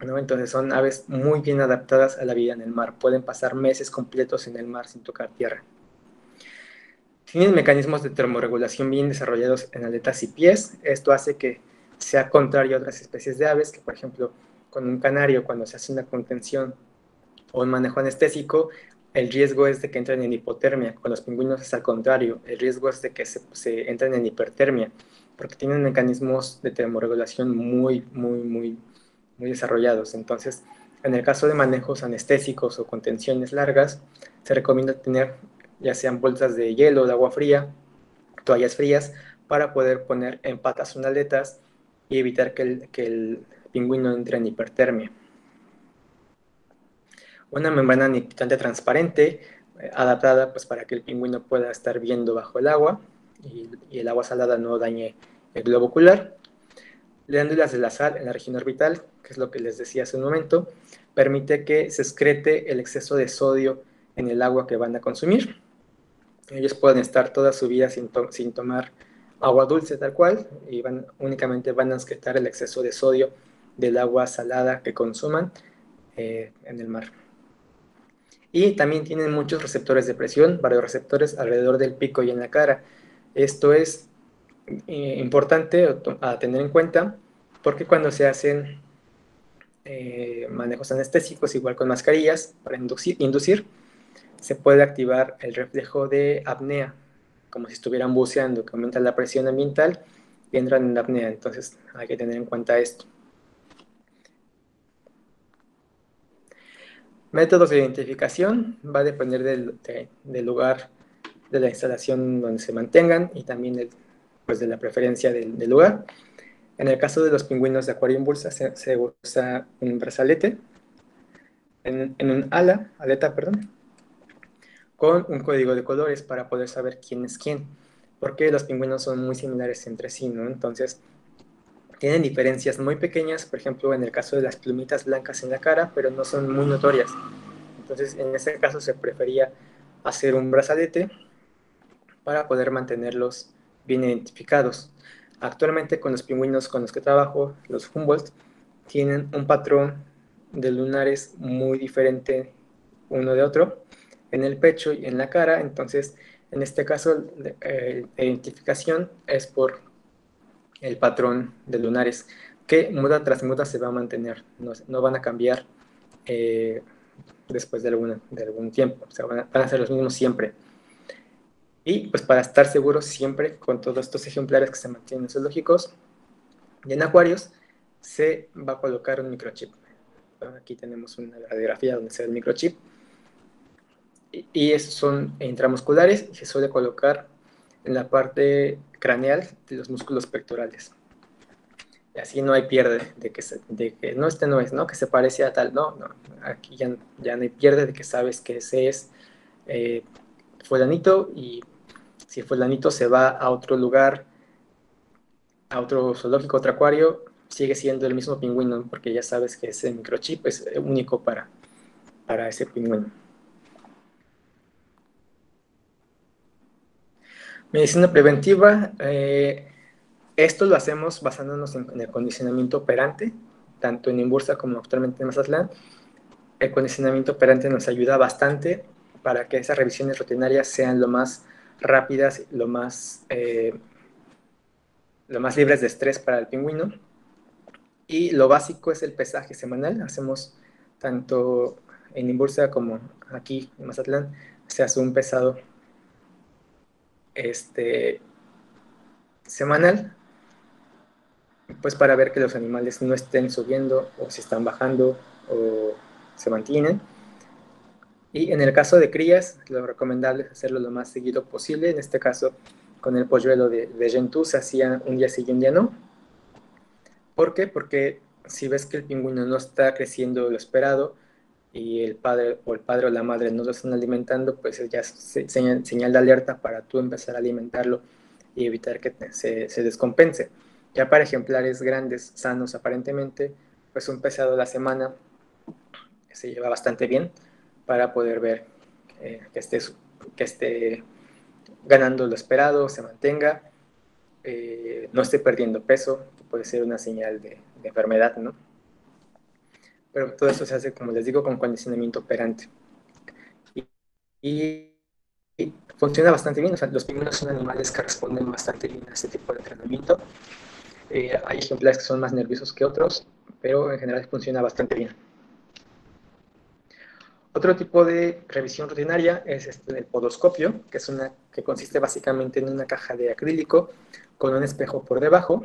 ¿no? Entonces son aves muy bien adaptadas a la vida en el mar. Pueden pasar meses completos en el mar sin tocar tierra. Tienen mecanismos de termorregulación bien desarrollados en aletas y pies. Esto hace que sea contrario a otras especies de aves, que por ejemplo, con un canario, cuando se hace una contención o un manejo anestésico, el riesgo es de que entren en hipotermia. Con los pingüinos es al contrario, el riesgo es de que se entren en hipertermia, porque tienen mecanismos de termorregulación muy desarrollados. Entonces, en el caso de manejos anestésicos o contenciones largas, se recomienda tener ya sean bolsas de hielo, de agua fría, toallas frías, para poder poner en patas unas aletas y evitar que el pingüino entre en hipertermia. Una membrana nitrante transparente, adaptada pues, para que el pingüino pueda estar viendo bajo el agua y el agua salada no dañe el globo ocular. Glándulas de la sal en la región orbital, que es lo que les decía hace un momento, permite que se excrete el exceso de sodio en el agua que van a consumir. Ellos pueden estar toda su vida sin tomar agua dulce tal cual y únicamente van a excretar el exceso de sodio del agua salada que consuman en el mar. Y también tienen muchos receptores de presión, varioreceptores alrededor del pico y en la cara. Esto es importante a tener en cuenta porque cuando se hacen manejos anestésicos, igual con mascarillas, para inducir, se puede activar el reflejo de apnea, como si estuvieran buceando, que aumenta la presión ambiental y entran en apnea. Entonces hay que tener en cuenta esto. Métodos de identificación va a depender del lugar de la instalación donde se mantengan y también pues de la preferencia del lugar. En el caso de los pingüinos de acuario en bolsa se usa un brazalete en un aleta, con un código de colores para poder saber quién es quién, porque los pingüinos son muy similares entre sí, ¿no? Entonces, tienen diferencias muy pequeñas, por ejemplo, en el caso de las plumitas blancas en la cara, pero no son muy notorias. Entonces, en este caso se prefería hacer un brazalete para poder mantenerlos bien identificados. Actualmente con los pingüinos con los que trabajo, los Humboldt, tienen un patrón de lunares muy diferente uno de otro en el pecho y en la cara. Entonces, en este caso, la identificación es por el patrón de lunares, que muda tras muda se va a mantener, no van a cambiar después de algún tiempo, o sea, van a ser los mismos siempre. Y pues para estar seguros siempre con todos estos ejemplares que se mantienen zoológicos y en acuarios, se va a colocar un microchip. Aquí tenemos una radiografía donde se ve el microchip. Y esos son intramusculares y se suele colocar en la parte craneal de los músculos pectorales. Y así no hay pierde de que no, este no es, ¿no? Que se parece a tal, no. Aquí ya no hay pierde de que sabes que ese es fulanito, y si fulanito se va a otro lugar, a otro zoológico, otro acuario, sigue siendo el mismo pingüino, porque ya sabes que ese microchip es único para ese pingüino. Medicina preventiva, esto lo hacemos basándonos en el condicionamiento operante, tanto en Imbursa como actualmente en Mazatlán. El condicionamiento operante nos ayuda bastante para que esas revisiones rutinarias sean lo más rápidas, lo más libres de estrés para el pingüino. Y lo básico es el pesaje semanal. Hacemos tanto en Imbursa como aquí en Mazatlán, se hace un pesado semanal, pues para ver que los animales no estén subiendo o si están bajando o se mantienen. Y en el caso de crías, lo recomendable es hacerlo lo más seguido posible. En este caso, con el polluelo de Gentoo se hacía un día sí y un día no. ¿Por qué? Porque si ves que el pingüino no está creciendo lo esperado y el padre o la madre no lo están alimentando, pues ya es señal de alerta para tú empezar a alimentarlo y evitar que se descompense. Ya para ejemplares grandes, sanos aparentemente, pues un pesado a la semana se lleva bastante bien para poder ver que esté ganando lo esperado, se mantenga, no esté perdiendo peso, que puede ser una señal de enfermedad, ¿no? Pero todo esto se hace, como les digo, con condicionamiento operante. Y funciona bastante bien. O sea, los pingüinos son animales que responden bastante bien a este tipo de entrenamiento. Hay ejemplares que son más nerviosos que otros, pero en general funciona bastante bien. Otro tipo de revisión rutinaria es el podoscopio, que consiste básicamente en una caja de acrílico con un espejo por debajo,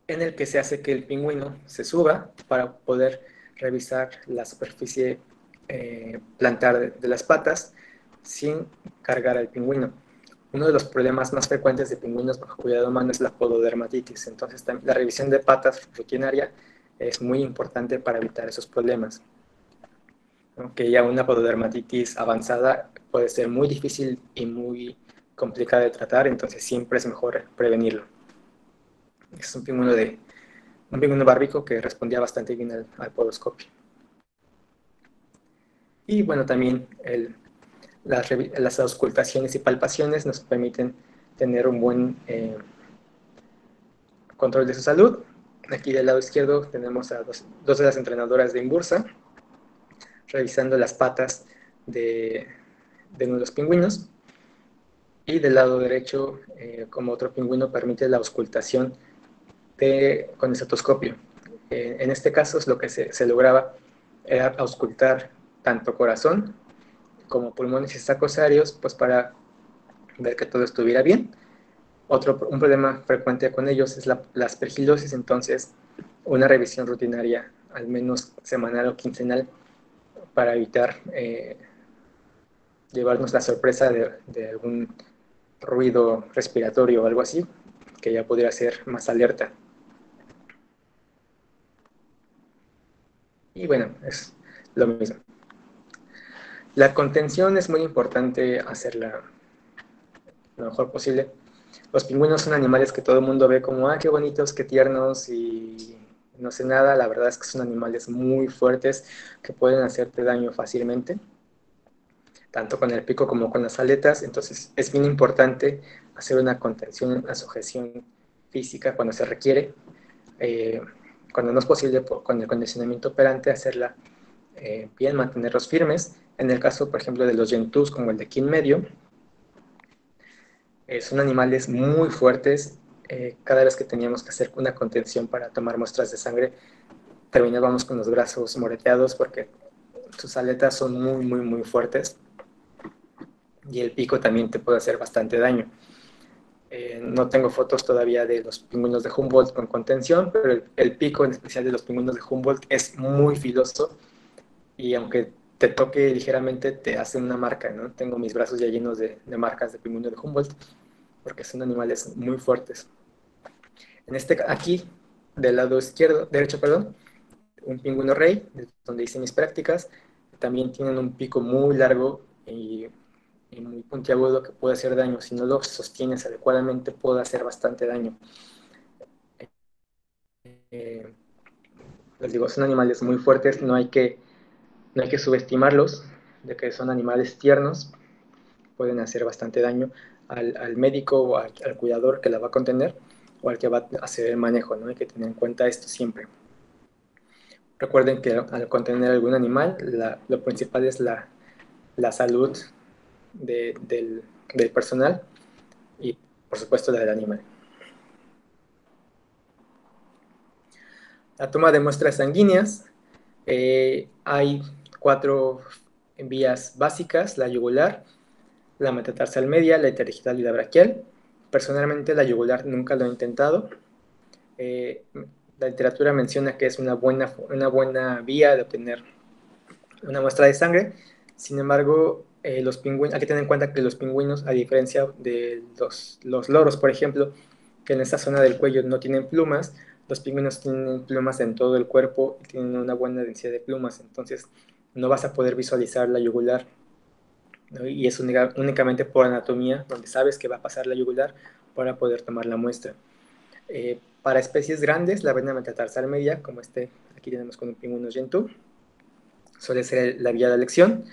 en el que se hace que el pingüino se suba para poder revisar la superficie plantar de las patas sin cargar al pingüino. Uno de los problemas más frecuentes de pingüinos bajo cuidado humano es la pododermatitis. Entonces, la revisión de patas rutinaria es muy importante para evitar esos problemas. Aunque ya una pododermatitis avanzada puede ser muy difícil y muy complicada de tratar, entonces siempre es mejor prevenirlo. Es un pingüino bárbico que respondía bastante bien al podoscopio. Y bueno, también las auscultaciones y palpaciones nos permiten tener un buen control de su salud. Aquí del lado izquierdo tenemos a dos de las entrenadoras de Imbursa revisando las patas de uno de los pingüinos. Y del lado derecho, como otro pingüino, permite la auscultación con el estetoscopio. En este caso, lo que se lograba era auscultar tanto corazón como pulmones y sacos aéreos, pues para ver que todo estuviera bien. Un problema frecuente con ellos es la aspergilosis, entonces una revisión rutinaria, al menos semanal o quincenal, para evitar llevarnos la sorpresa de algún ruido respiratorio o algo así, que ya podría ser más alerta. Y bueno, es lo mismo. La contención es muy importante hacerla lo mejor posible. Los pingüinos son animales que todo el mundo ve como, qué bonitos, qué tiernos y no sé nada. La verdad es que son animales muy fuertes que pueden hacerte daño fácilmente, tanto con el pico como con las aletas. Entonces es bien importante hacer una contención, una sujeción física cuando se requiere. Cuando no es posible con el condicionamiento operante hacerla bien, mantenerlos firmes. En el caso, por ejemplo, de los gentús como el de Kin medio, son animales muy fuertes. Cada vez que teníamos que hacer una contención para tomar muestras de sangre, terminábamos con los brazos moreteados porque sus aletas son muy, muy, muy fuertes y el pico también te puede hacer bastante daño. No tengo fotos todavía de los pingüinos de Humboldt con contención, pero el pico en especial de los pingüinos de Humboldt es muy filoso y aunque te toque ligeramente te hace una marca, ¿no? Tengo mis brazos ya llenos de marcas de pingüino de Humboldt porque son animales muy fuertes. Aquí, del lado derecho, un pingüino rey, donde hice mis prácticas, también tienen un pico muy largo y muy puntiagudo que puede hacer daño. Si no lo sostienes adecuadamente, puede hacer bastante daño. Les digo, son animales muy fuertes, no hay que subestimarlos, de que son animales tiernos, pueden hacer bastante daño al médico o al cuidador que la va a contener o al que va a hacer el manejo, ¿no? Hay que tener en cuenta esto siempre. Recuerden que al contener algún animal, lo principal es la salud del personal y, por supuesto, la del animal. La toma de muestras sanguíneas. Hay 4 vías básicas: la yugular, la metatarsal media, la interdigital y la braquial. Personalmente, la yugular nunca lo he intentado. La literatura menciona que es una buena vía de obtener una muestra de sangre. Sin embargo, los pingüinos, hay que tener en cuenta que los pingüinos, a diferencia de los loros, por ejemplo, que en esta zona del cuello no tienen plumas, los pingüinos tienen plumas en todo el cuerpo y tienen una buena densidad de plumas, entonces no vas a poder visualizar la yugular, ¿no? Y es únicamente por anatomía, donde sabes que va a pasar la yugular para poder tomar la muestra. Para especies grandes, la vena metatarsal media, como aquí tenemos con un pingüino gentoo, suele ser la vía de elección.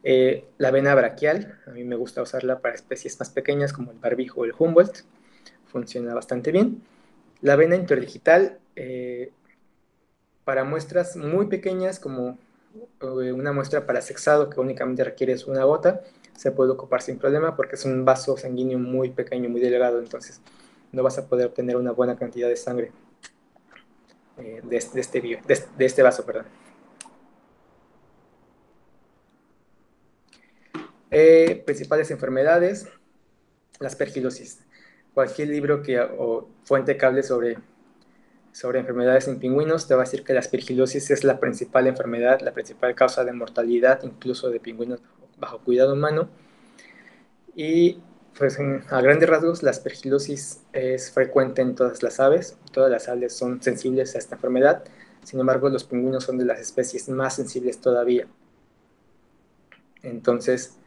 La vena braquial, a mí me gusta usarla para especies más pequeñas como el barbijo o el Humboldt, funciona bastante bien. La vena interdigital, para muestras muy pequeñas como una muestra para sexado que únicamente requiere una gota, se puede ocupar sin problema porque es un vaso sanguíneo muy pequeño, muy delgado, entonces no vas a poder obtener una buena cantidad de sangre de este vaso, perdón. Principales enfermedades, la aspergilosis. Cualquier libro o fuente que hable sobre enfermedades en pingüinos te va a decir que la aspergilosis es la principal enfermedad, la principal causa de mortalidad, incluso de pingüinos bajo cuidado humano. Y pues a grandes rasgos la aspergilosis es frecuente en todas las aves son sensibles a esta enfermedad, sin embargo los pingüinos son de las especies más sensibles todavía. Entonces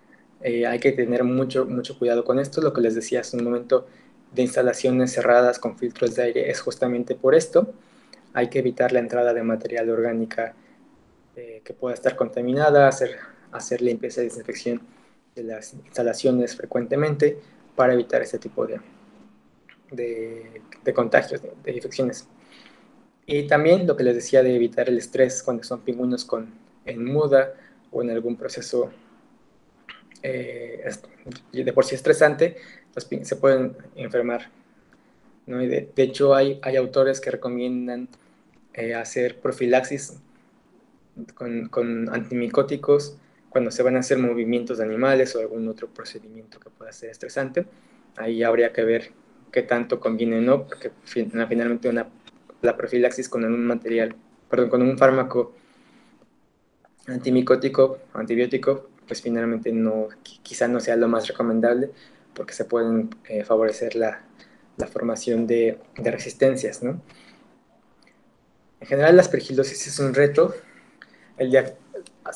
hay que tener mucho cuidado con esto. Lo que les decía hace un momento de instalaciones cerradas con filtros de aire es justamente por esto. Hay que evitar la entrada de material orgánica que pueda estar contaminada, hacer limpieza y desinfección de las instalaciones frecuentemente para evitar este tipo de contagios, de infecciones. Y también lo que les decía de evitar el estrés cuando son pingüinos en muda o en algún proceso de por sí estresante, se pueden enfermar, ¿no? Y de hecho hay autores que recomiendan hacer profilaxis con antimicóticos cuando se van a hacer movimientos de animales o algún otro procedimiento que pueda ser estresante. Ahí habría que ver qué tanto conviene o no, porque finalmente la profilaxis con con un fármaco antimicótico, antibiótico, pues finalmente quizá no sea lo más recomendable porque se pueden favorecer la formación de resistencias, ¿no? En general, la aspergilosis es un reto.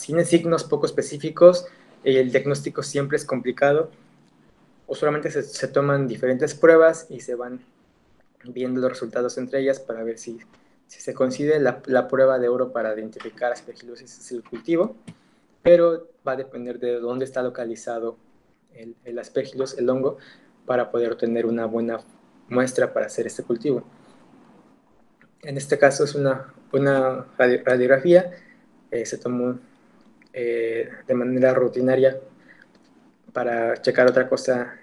Tiene signos poco específicos, el diagnóstico siempre es complicado. Usualmente se toman diferentes pruebas y se van viendo los resultados entre ellas para ver si se coincide. La prueba de oro para identificar aspergilosis es el cultivo, pero va a depender de dónde está localizado el aspergillus, el hongo, para poder obtener una buena muestra para hacer este cultivo. En este caso es una radiografía, se tomó de manera rutinaria para checar otra cosa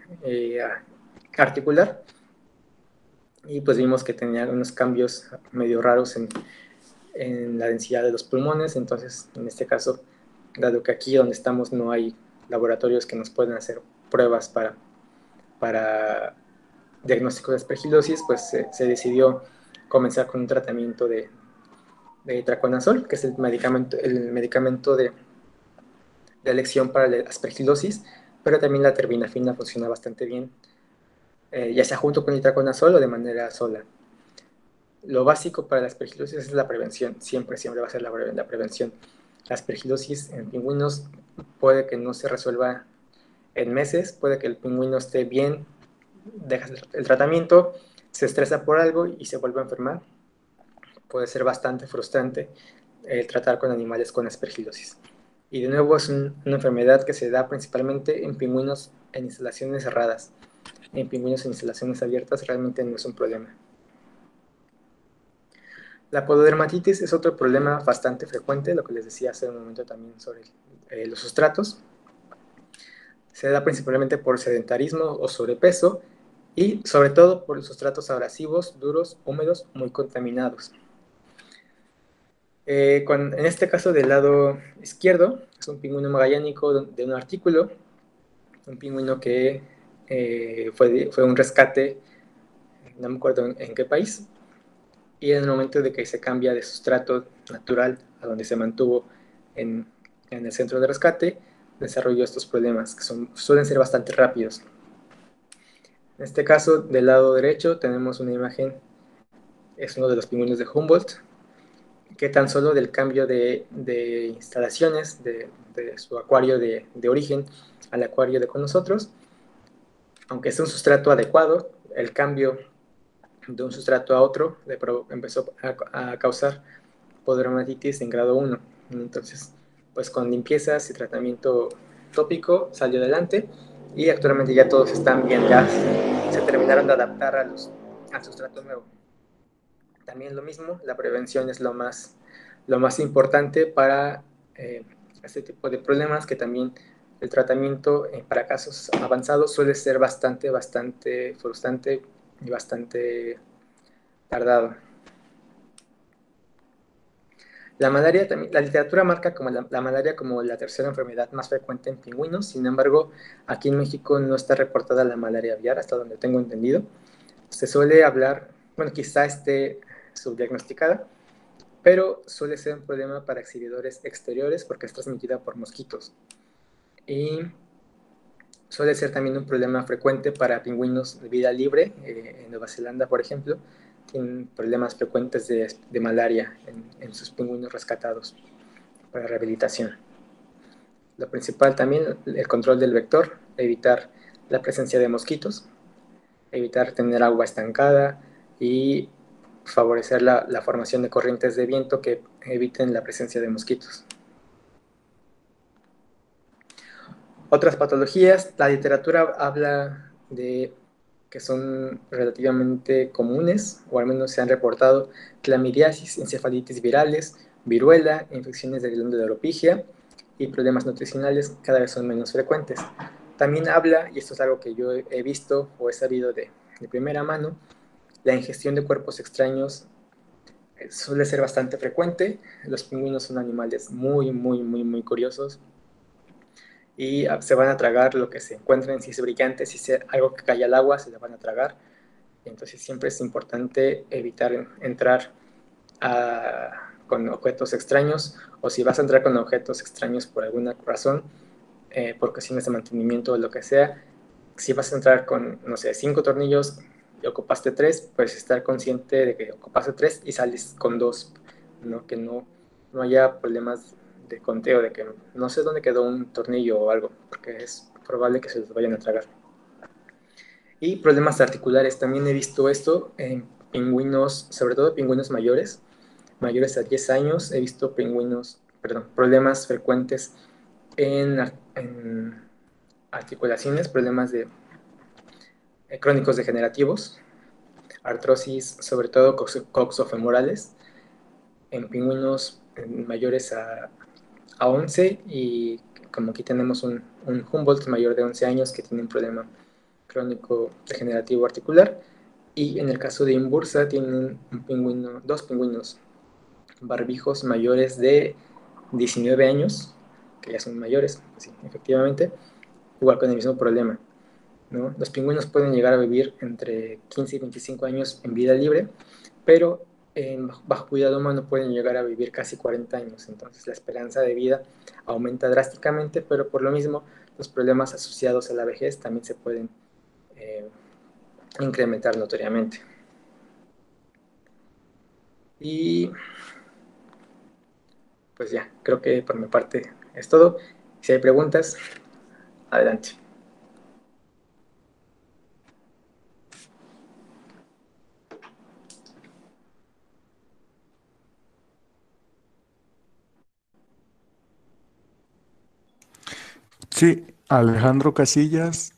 articular, y pues vimos que tenía unos cambios medio raros en la densidad de los pulmones. Entonces en este caso, dado que aquí donde estamos no hay laboratorios que nos puedan hacer pruebas para diagnóstico de aspergilosis, pues se decidió comenzar con un tratamiento de itraconazol, que es el medicamento de elección para la aspergilosis, pero también la terbinafina funciona bastante bien, ya sea junto con itraconazol o de manera sola. Lo básico para la aspergilosis es la prevención, siempre va a ser la prevención. La aspergilosis en pingüinos puede que no se resuelva en meses, puede que el pingüino esté bien, dejas el tratamiento, se estresa por algo y se vuelve a enfermar. Puede ser bastante frustrante tratar con animales con aspergilosis. Y de nuevo es una enfermedad que se da principalmente en pingüinos en instalaciones cerradas. En pingüinos en instalaciones abiertas realmente no es un problema. La pododermatitis es otro problema bastante frecuente, lo que les decía hace un momento también sobre los sustratos. Se da principalmente por sedentarismo o sobrepeso y sobre todo por los sustratos abrasivos, duros, húmedos, muy contaminados. En este caso del lado izquierdo es un pingüino magallánico de un artículo, un pingüino que fue un rescate, no me acuerdo en qué país, y en el momento de que se cambia de sustrato natural a donde se mantuvo en el centro de rescate, desarrolló estos problemas que suelen ser bastante rápidos. En este caso, del lado derecho tenemos una imagen, es uno de los pingüinos de Humboldt, que tan solo del cambio de instalaciones de su acuario de origen al acuario de con nosotros, aunque es un sustrato adecuado, el cambio de un sustrato a otro empezó a causar pododermatitis en grado 1. Entonces, pues con limpiezas y tratamiento tópico salió adelante y actualmente ya todos están bien, ya se terminaron de adaptar al sustrato nuevo. También lo mismo, la prevención es lo más importante para este tipo de problemas, que también el tratamiento para casos avanzados suele ser bastante frustrante y bastante tardado. La malaria, la literatura marca como la malaria como la tercera enfermedad más frecuente en pingüinos. Sin embargo, aquí en México no está reportada la malaria aviar, hasta donde tengo entendido. Se suele hablar, bueno, quizá esté subdiagnosticada, pero suele ser un problema para exhibidores exteriores porque es transmitida por mosquitos. Y suele ser también un problema frecuente para pingüinos de vida libre. En Nueva Zelanda, por ejemplo, tienen problemas frecuentes de malaria en sus pingüinos rescatados para rehabilitación. Lo principal también, el control del vector, evitar la presencia de mosquitos, evitar tener agua estancada y favorecer la formación de corrientes de viento que eviten la presencia de mosquitos. Otras patologías, la literatura habla de que son relativamente comunes, o al menos se han reportado clamidiasis, encefalitis virales, viruela, infecciones de glándula oropigia y problemas nutricionales cada vez son menos frecuentes. También habla, y esto es algo que yo he visto o he sabido de primera mano, la ingestión de cuerpos extraños suele ser bastante frecuente. Los pingüinos son animales muy curiosos y se van a tragar lo que se encuentren, si es brillante, si es algo que cae al agua, se lo van a tragar. Entonces siempre es importante evitar entrar con objetos extraños, o si vas a entrar con objetos extraños por alguna razón, por cuestiones de mantenimiento o lo que sea, si vas a entrar con, no sé, 5 tornillos y ocupaste 3, pues estar consciente de que ocupaste 3 y sales con 2, ¿no? Que no haya problemas de conteo, de que no sé dónde quedó un tornillo o algo, porque es probable que se los vayan a tragar. Y problemas articulares, también he visto esto en pingüinos, sobre todo pingüinos mayores a 10 años, he visto problemas frecuentes en articulaciones, problemas crónicos degenerativos, artrosis, sobre todo coxofemorales, en pingüinos mayores a 11, y como aquí tenemos un Humboldt mayor de 11 años que tiene un problema crónico degenerativo articular, y en el caso de Imbursa tienen dos pingüinos barbijos mayores de 19 años, que ya son mayores, sí, efectivamente, igual con el mismo problema, ¿no? Los pingüinos pueden llegar a vivir entre 15 y 25 años en vida libre, pero bajo cuidado humano pueden llegar a vivir casi 40 años, entonces la esperanza de vida aumenta drásticamente, pero por lo mismo los problemas asociados a la vejez también se pueden incrementar notoriamente. Y pues ya, creo que por mi parte es todo. Si hay preguntas, adelante. Sí, Alejandro Casillas.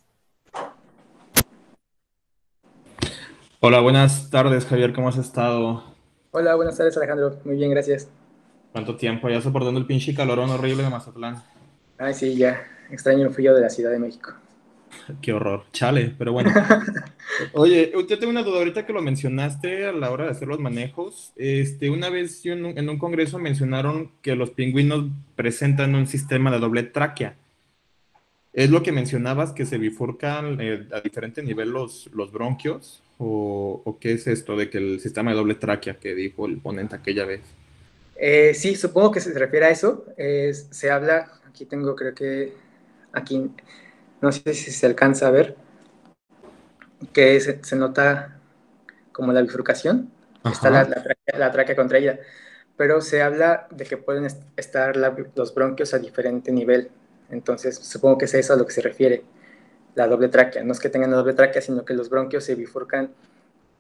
Hola, buenas tardes, Javier, ¿cómo has estado? Hola, buenas tardes, Alejandro. Muy bien, gracias. ¿Cuánto tiempo? Ya soportando el pinche calorón horrible de Mazatlán. Ay, sí, ya. Extraño el frío de la Ciudad de México. Qué horror, chale, pero bueno. Oye, yo tengo una duda ahorita que lo mencionaste a la hora de hacer los manejos. Una vez en un congreso mencionaron que los pingüinos presentan un sistema de doble tráquea. ¿Es lo que mencionabas, que se bifurcan a diferente nivel los bronquios? ¿O qué es esto de que el sistema de doble tráquea que dijo el ponente aquella vez? Sí, supongo que se refiere a eso. Se habla, aquí tengo, creo que, aquí, no sé si se alcanza a ver, que se nota como la bifurcación. Está Ajá. la tráquea contraída, pero se habla de que pueden estar los bronquios a diferente nivel. Entonces, supongo que es eso a lo que se refiere, la doble tráquea. No es que tengan la doble tráquea, sino que los bronquios se bifurcan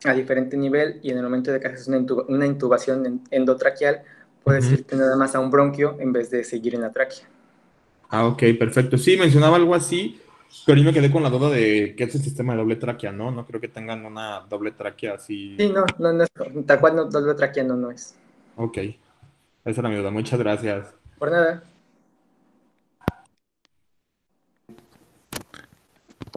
a diferente nivel, y en el momento de que haces una intubación endotraqueal, puedes Ujú. irte nada más a un bronquio en vez de seguir en la tráquea. Ah, ok, perfecto. Sí, mencionaba algo así, pero yo me quedé con la duda de qué es el sistema de doble tráquea, ¿no? No creo que tengan una doble tráquea así. Sí, no es, tal cual no, doble tráquea no es. Ok, esa era mi duda. Muchas gracias. Por nada.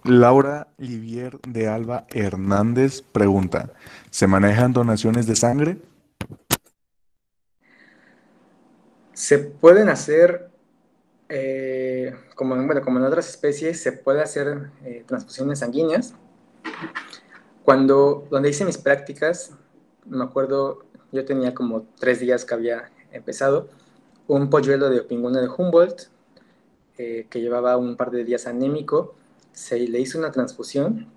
Laura Livier de Alba Hernández pregunta, ¿se manejan donaciones de sangre? Se pueden hacer, como en otras especies, se puede hacer transfusiones sanguíneas. Donde hice mis prácticas, me acuerdo, yo tenía como 3 días que había empezado, un polluelo de pingüino de Humboldt, que llevaba un par de días anémico, se le hizo una transfusión.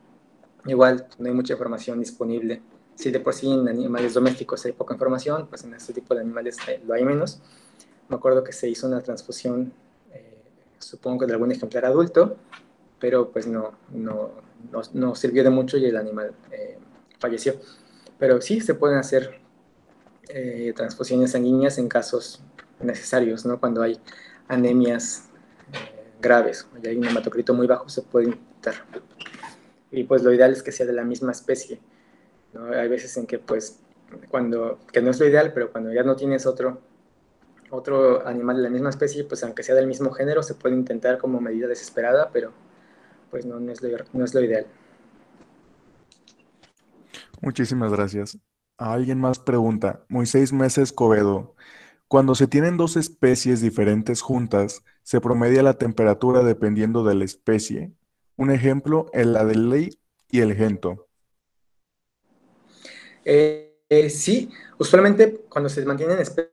Igual no hay mucha información disponible. Si de por sí en animales domésticos hay poca información, pues en este tipo de animales lo hay menos. Me acuerdo que se hizo una transfusión, supongo que de algún ejemplar adulto, pero pues no sirvió de mucho y el animal falleció. Pero sí se pueden hacer transfusiones sanguíneas en casos necesarios, ¿no? Cuando hay anemias graves o hay un hematocrito muy bajo, se puede intentar. Y pues lo ideal es que sea de la misma especie, ¿no? Hay veces en que pues, que no es lo ideal, pero cuando ya no tienes otro animal de la misma especie, pues aunque sea del mismo género, se puede intentar como medida desesperada, pero pues no es lo ideal. Muchísimas gracias. Alguien más pregunta, Moisés Meses Covedo, cuando se tienen dos especies diferentes juntas, se promedia la temperatura dependiendo de la especie. Un ejemplo, el Adelaide y el Gento. Sí, usualmente cuando se mantienen especies,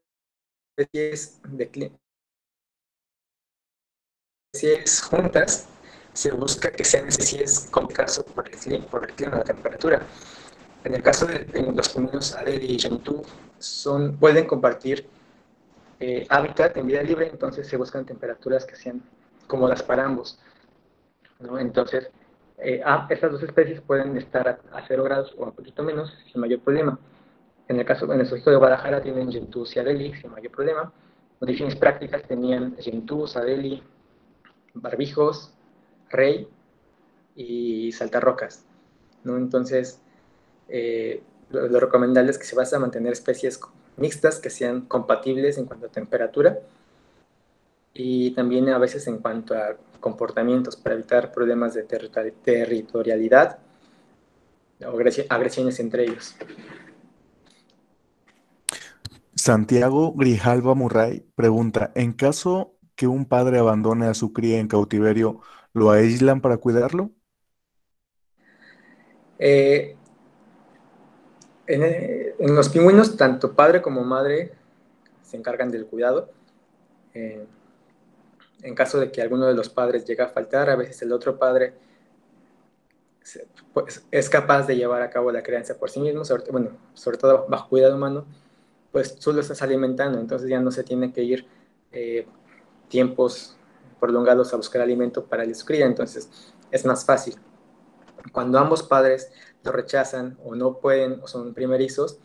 especies juntas, se busca que sean especies con caso por el clima, la temperatura. En el caso de los pingüinos Adélie y Gentoo, pueden compartir hábitat en vida libre, entonces se buscan temperaturas que sean cómodas para ambos, ¿no? Entonces, estas dos especies pueden estar a 0 grados o un poquito menos sin mayor problema. En el zoológico de Guadalajara tienen Gentús y Adélie sin mayor problema. Condiciones prácticas tenían Gentús, Adélie, barbijos, rey y saltarrocas, ¿no? Entonces, lo recomendable es que se vaya a mantener especies mixtas que sean compatibles en cuanto a temperatura y también a veces en cuanto a comportamientos para evitar problemas de territorialidad o agresiones entre ellos. Santiago Grijalva Murray pregunta, ¿en caso que un padre abandone a su cría en cautiverio, lo aíslan para cuidarlo? Eh, en los pingüinos, tanto padre como madre se encargan del cuidado. Eh, en caso de que alguno de los padres llegue a faltar, a veces el otro padre pues, es capaz de llevar a cabo la crianza por sí mismo, sobre todo bajo cuidado humano, pues tú lo estás alimentando, entonces ya no se tiene que ir tiempos prolongados a buscar alimento para su cría, entonces es más fácil. Cuando ambos padres lo rechazan o no pueden o son primerizos,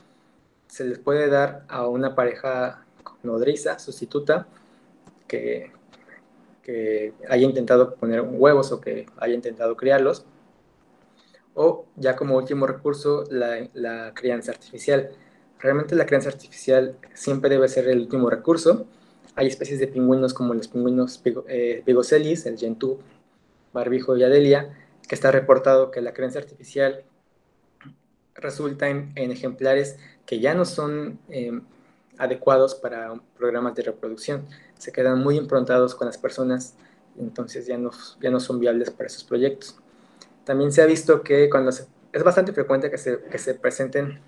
se les puede dar a una pareja nodriza, sustituta, que, que haya intentado poner huevos o que haya intentado criarlos, o ya como último recurso la crianza artificial. Realmente la crianza artificial siempre debe ser el último recurso. Hay especies de pingüinos como los pingüinos Pigocelis, el Gentoo, Barbijo y Adelia, que está reportado que la crianza artificial resulta en ejemplares que ya no son adecuados para programas de reproducción. Se quedan muy improntados con las personas, entonces ya no son viables para esos proyectos. También se ha visto que es bastante frecuente que se presenten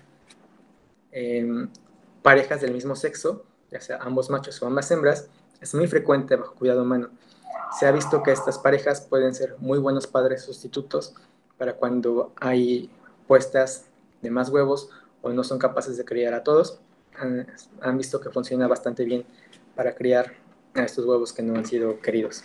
parejas del mismo sexo, ya sea ambos machos o ambas hembras, es muy frecuente bajo cuidado humano. Se ha visto que estas parejas pueden ser muy buenos padres sustitutos para cuando hay puestas de más huevos o no son capaces de criar a todos. Han visto que funciona bastante bien para criar a estos huevos que no han sido queridos.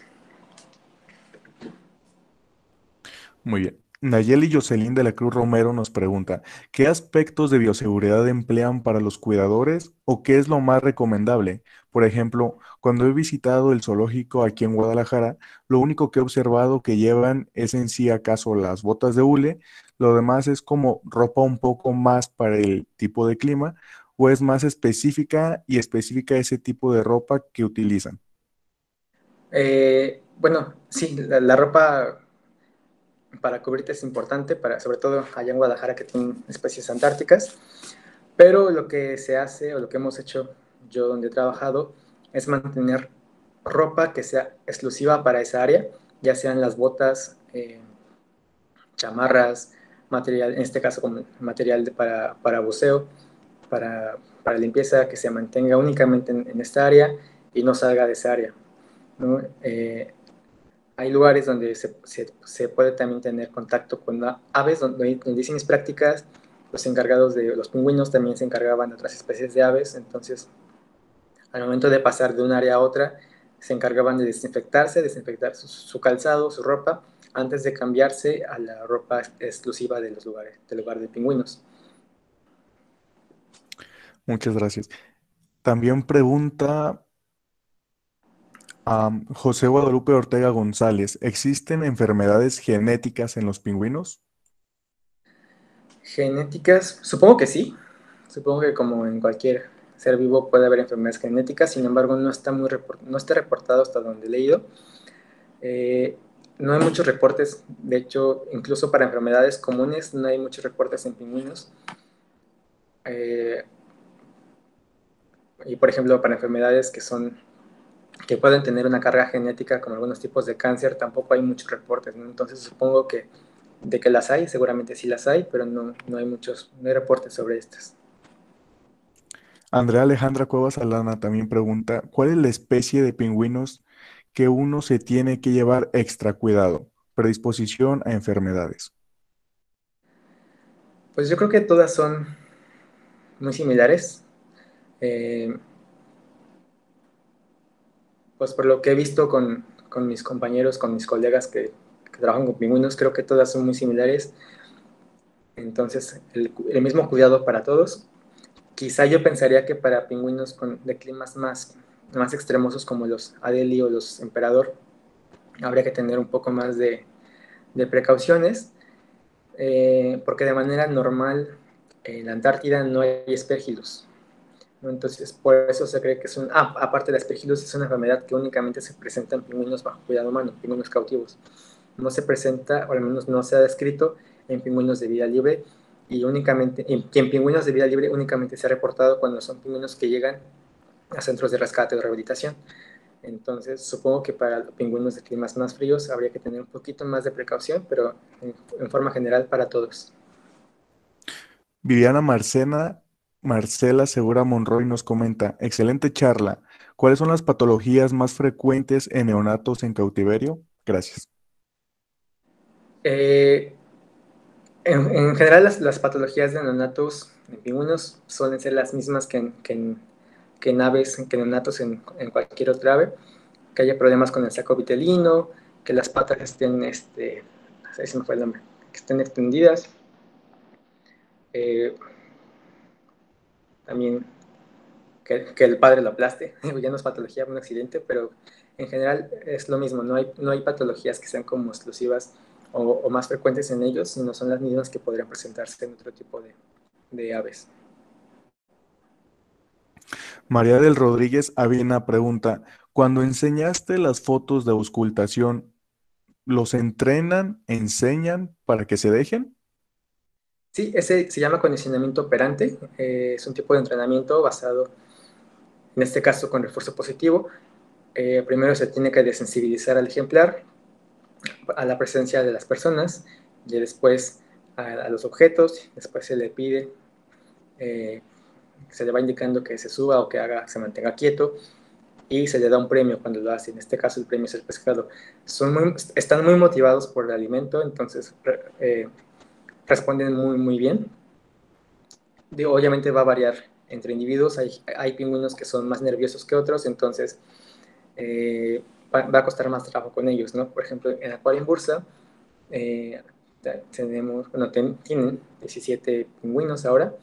Muy bien. Nayeli Jocelyn de la Cruz Romero nos pregunta, ¿qué aspectos de bioseguridad emplean para los cuidadores o qué es lo más recomendable? Por ejemplo, cuando he visitado el zoológico aquí en Guadalajara, lo único que he observado que llevan es en sí acaso las botas de hule, lo demás es como ropa un poco más para el tipo de clima o es más específica ese tipo de ropa que utilizan. Bueno, sí, la ropa para cubrirte es importante, sobre todo allá en Guadalajara que tienen especies antárticas, pero lo que se hace o lo que hemos hecho yo donde he trabajado es mantener ropa que sea exclusiva para esa área, ya sean las botas, chamarras, material, en este caso como material para buceo, para limpieza, que se mantenga únicamente en esta área y no salga de esa área, ¿no? Hay lugares donde se puede también tener contacto con aves, donde dicen mis prácticas, los encargados de los pingüinos también se encargaban de otras especies de aves, entonces al momento de pasar de un área a otra, se encargaban de desinfectar su calzado, su ropa, antes de cambiarse a la ropa exclusiva de los lugares, del lugar de pingüinos. Muchas gracias. También pregunta José Guadalupe Ortega González, ¿existen enfermedades genéticas en los pingüinos? Genéticas, supongo que sí, supongo que como en cualquier ser vivo puede haber enfermedades genéticas, sin embargo no está reportado hasta donde he leído. Eh, no hay muchos reportes, de hecho, incluso para enfermedades comunes no hay muchos reportes en pingüinos. Eh, y por ejemplo, para enfermedades que pueden tener una carga genética, como algunos tipos de cáncer, tampoco hay muchos reportes, ¿no? Entonces supongo que de que las hay, seguramente sí las hay, pero no hay no hay reportes sobre estas. Andrea Alejandra Cuevas Alana también pregunta, ¿cuál es la especie de pingüinos que uno se tiene que llevar extra cuidado? Predisposición a enfermedades. Pues yo creo que todas son muy similares. Eh, pues por lo que he visto con mis compañeros, con mis colegas que trabajan con pingüinos, creo que todas son muy similares. Entonces, el mismo cuidado para todos. Quizá yo pensaría que para pingüinos de climas más extremosos como los Adélie o los Emperador, habría que tener un poco más de precauciones, porque de manera normal en la Antártida no hay espérgilos, ¿no? Entonces, por eso se cree que es aparte de la aspergillosis, es una enfermedad que únicamente se presenta en pingüinos bajo cuidado humano, pingüinos cautivos. No se presenta, o al menos no se ha descrito, en pingüinos de vida libre, y en pingüinos de vida libre únicamente se ha reportado cuando son pingüinos que llegan a centros de rescate o rehabilitación. Entonces, supongo que para los pingüinos de climas más fríos habría que tener un poquito más de precaución, pero en forma general para todos. Viviana Marcela Segura Monroy nos comenta, excelente charla. ¿Cuáles son las patologías más frecuentes en neonatos en cautiverio? Gracias. Eh, en general, las patologías de neonatos en pingüinos suelen ser las mismas que en aves, que neonatos en cualquier otra ave, que haya problemas con el saco vitelino, que las patas estén, ahí se me fue el nombre, que estén extendidas, eh, también que el padre lo aplaste, ya no es patología, un accidente, pero en general es lo mismo, no hay patologías que sean como exclusivas o más frecuentes en ellos, sino son las mismas que podrían presentarse en otro tipo de aves. María del Rodríguez Avina pregunta, cuando enseñaste las fotos de auscultación, ¿los entrenan, enseñan para que se dejen? Sí, ese se llama condicionamiento operante, es un tipo de entrenamiento basado, en este caso, con refuerzo positivo. Primero se tiene que desensibilizar al ejemplar a la presencia de las personas y después a los objetos, después se le pide, eh, se le va indicando que se suba o que se mantenga quieto y se le da un premio cuando lo hace. En este caso el premio es el pescado. Están muy motivados por el alimento, entonces responden muy bien. Obviamente va a variar entre individuos, hay pingüinos que son más nerviosos que otros, entonces va a costar más trabajo con ellos, ¿no? Por ejemplo, en Acuario en Bursa, eh, tenemos, bueno, tienen 17 pingüinos ahora.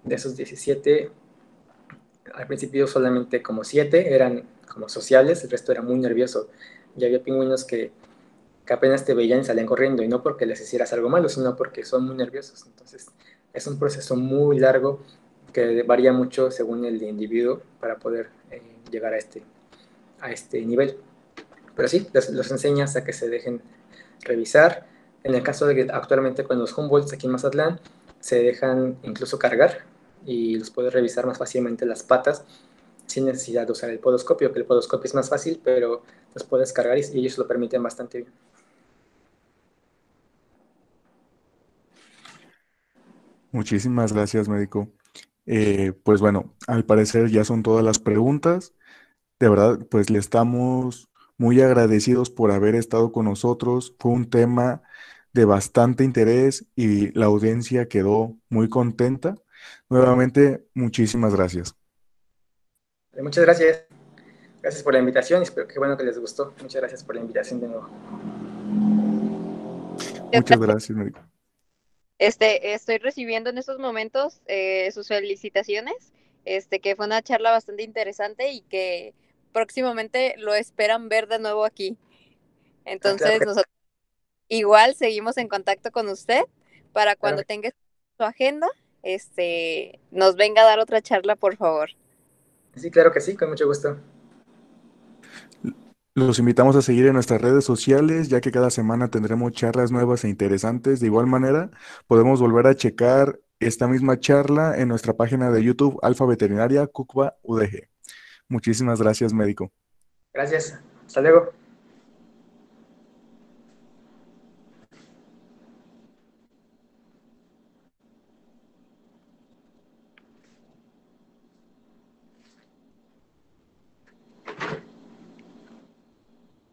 De esos 17, al principio solamente como 7 eran como sociables, el resto era muy nervioso. Y había pingüinos que apenas te veían y salían corriendo, y no porque les hicieras algo malo, sino porque son muy nerviosos. Entonces, es un proceso muy largo que varía mucho según el individuo para poder llegar a este nivel. Pero sí, los enseñas a que se dejen revisar. En el caso de que actualmente con los Humboldts aquí en Mazatlán, se dejan incluso cargar y los puedes revisar más fácilmente las patas sin necesidad de usar el podoscopio, que el podoscopio es más fácil, pero los puedes cargar y ellos lo permiten bastante bien. Muchísimas gracias, médico. Pues bueno, al parecer ya son todas las preguntas. De verdad, pues le estamos muy agradecidos por haber estado con nosotros. Fue un tema de bastante interés y la audiencia quedó muy contenta. Nuevamente, muchísimas gracias. Muchas gracias. Gracias por la invitación y espero que bueno que les gustó. Muchas gracias por la invitación de nuevo. Muchas gracias, médico. Estoy recibiendo en estos momentos sus felicitaciones, que fue una charla bastante interesante y que próximamente lo esperan ver de nuevo aquí. Entonces, Claro, nosotros igual seguimos en contacto con usted para claro. cuando tenga su agenda, nos venga a dar otra charla, por favor. Sí, claro que sí, con mucho gusto. Los invitamos a seguir en nuestras redes sociales, ya que cada semana tendremos charlas nuevas e interesantes. De igual manera, podemos volver a checar esta misma charla en nuestra página de YouTube, Alfa Veterinaria Cucba UDG. Muchísimas gracias, médico. Gracias. Hasta luego.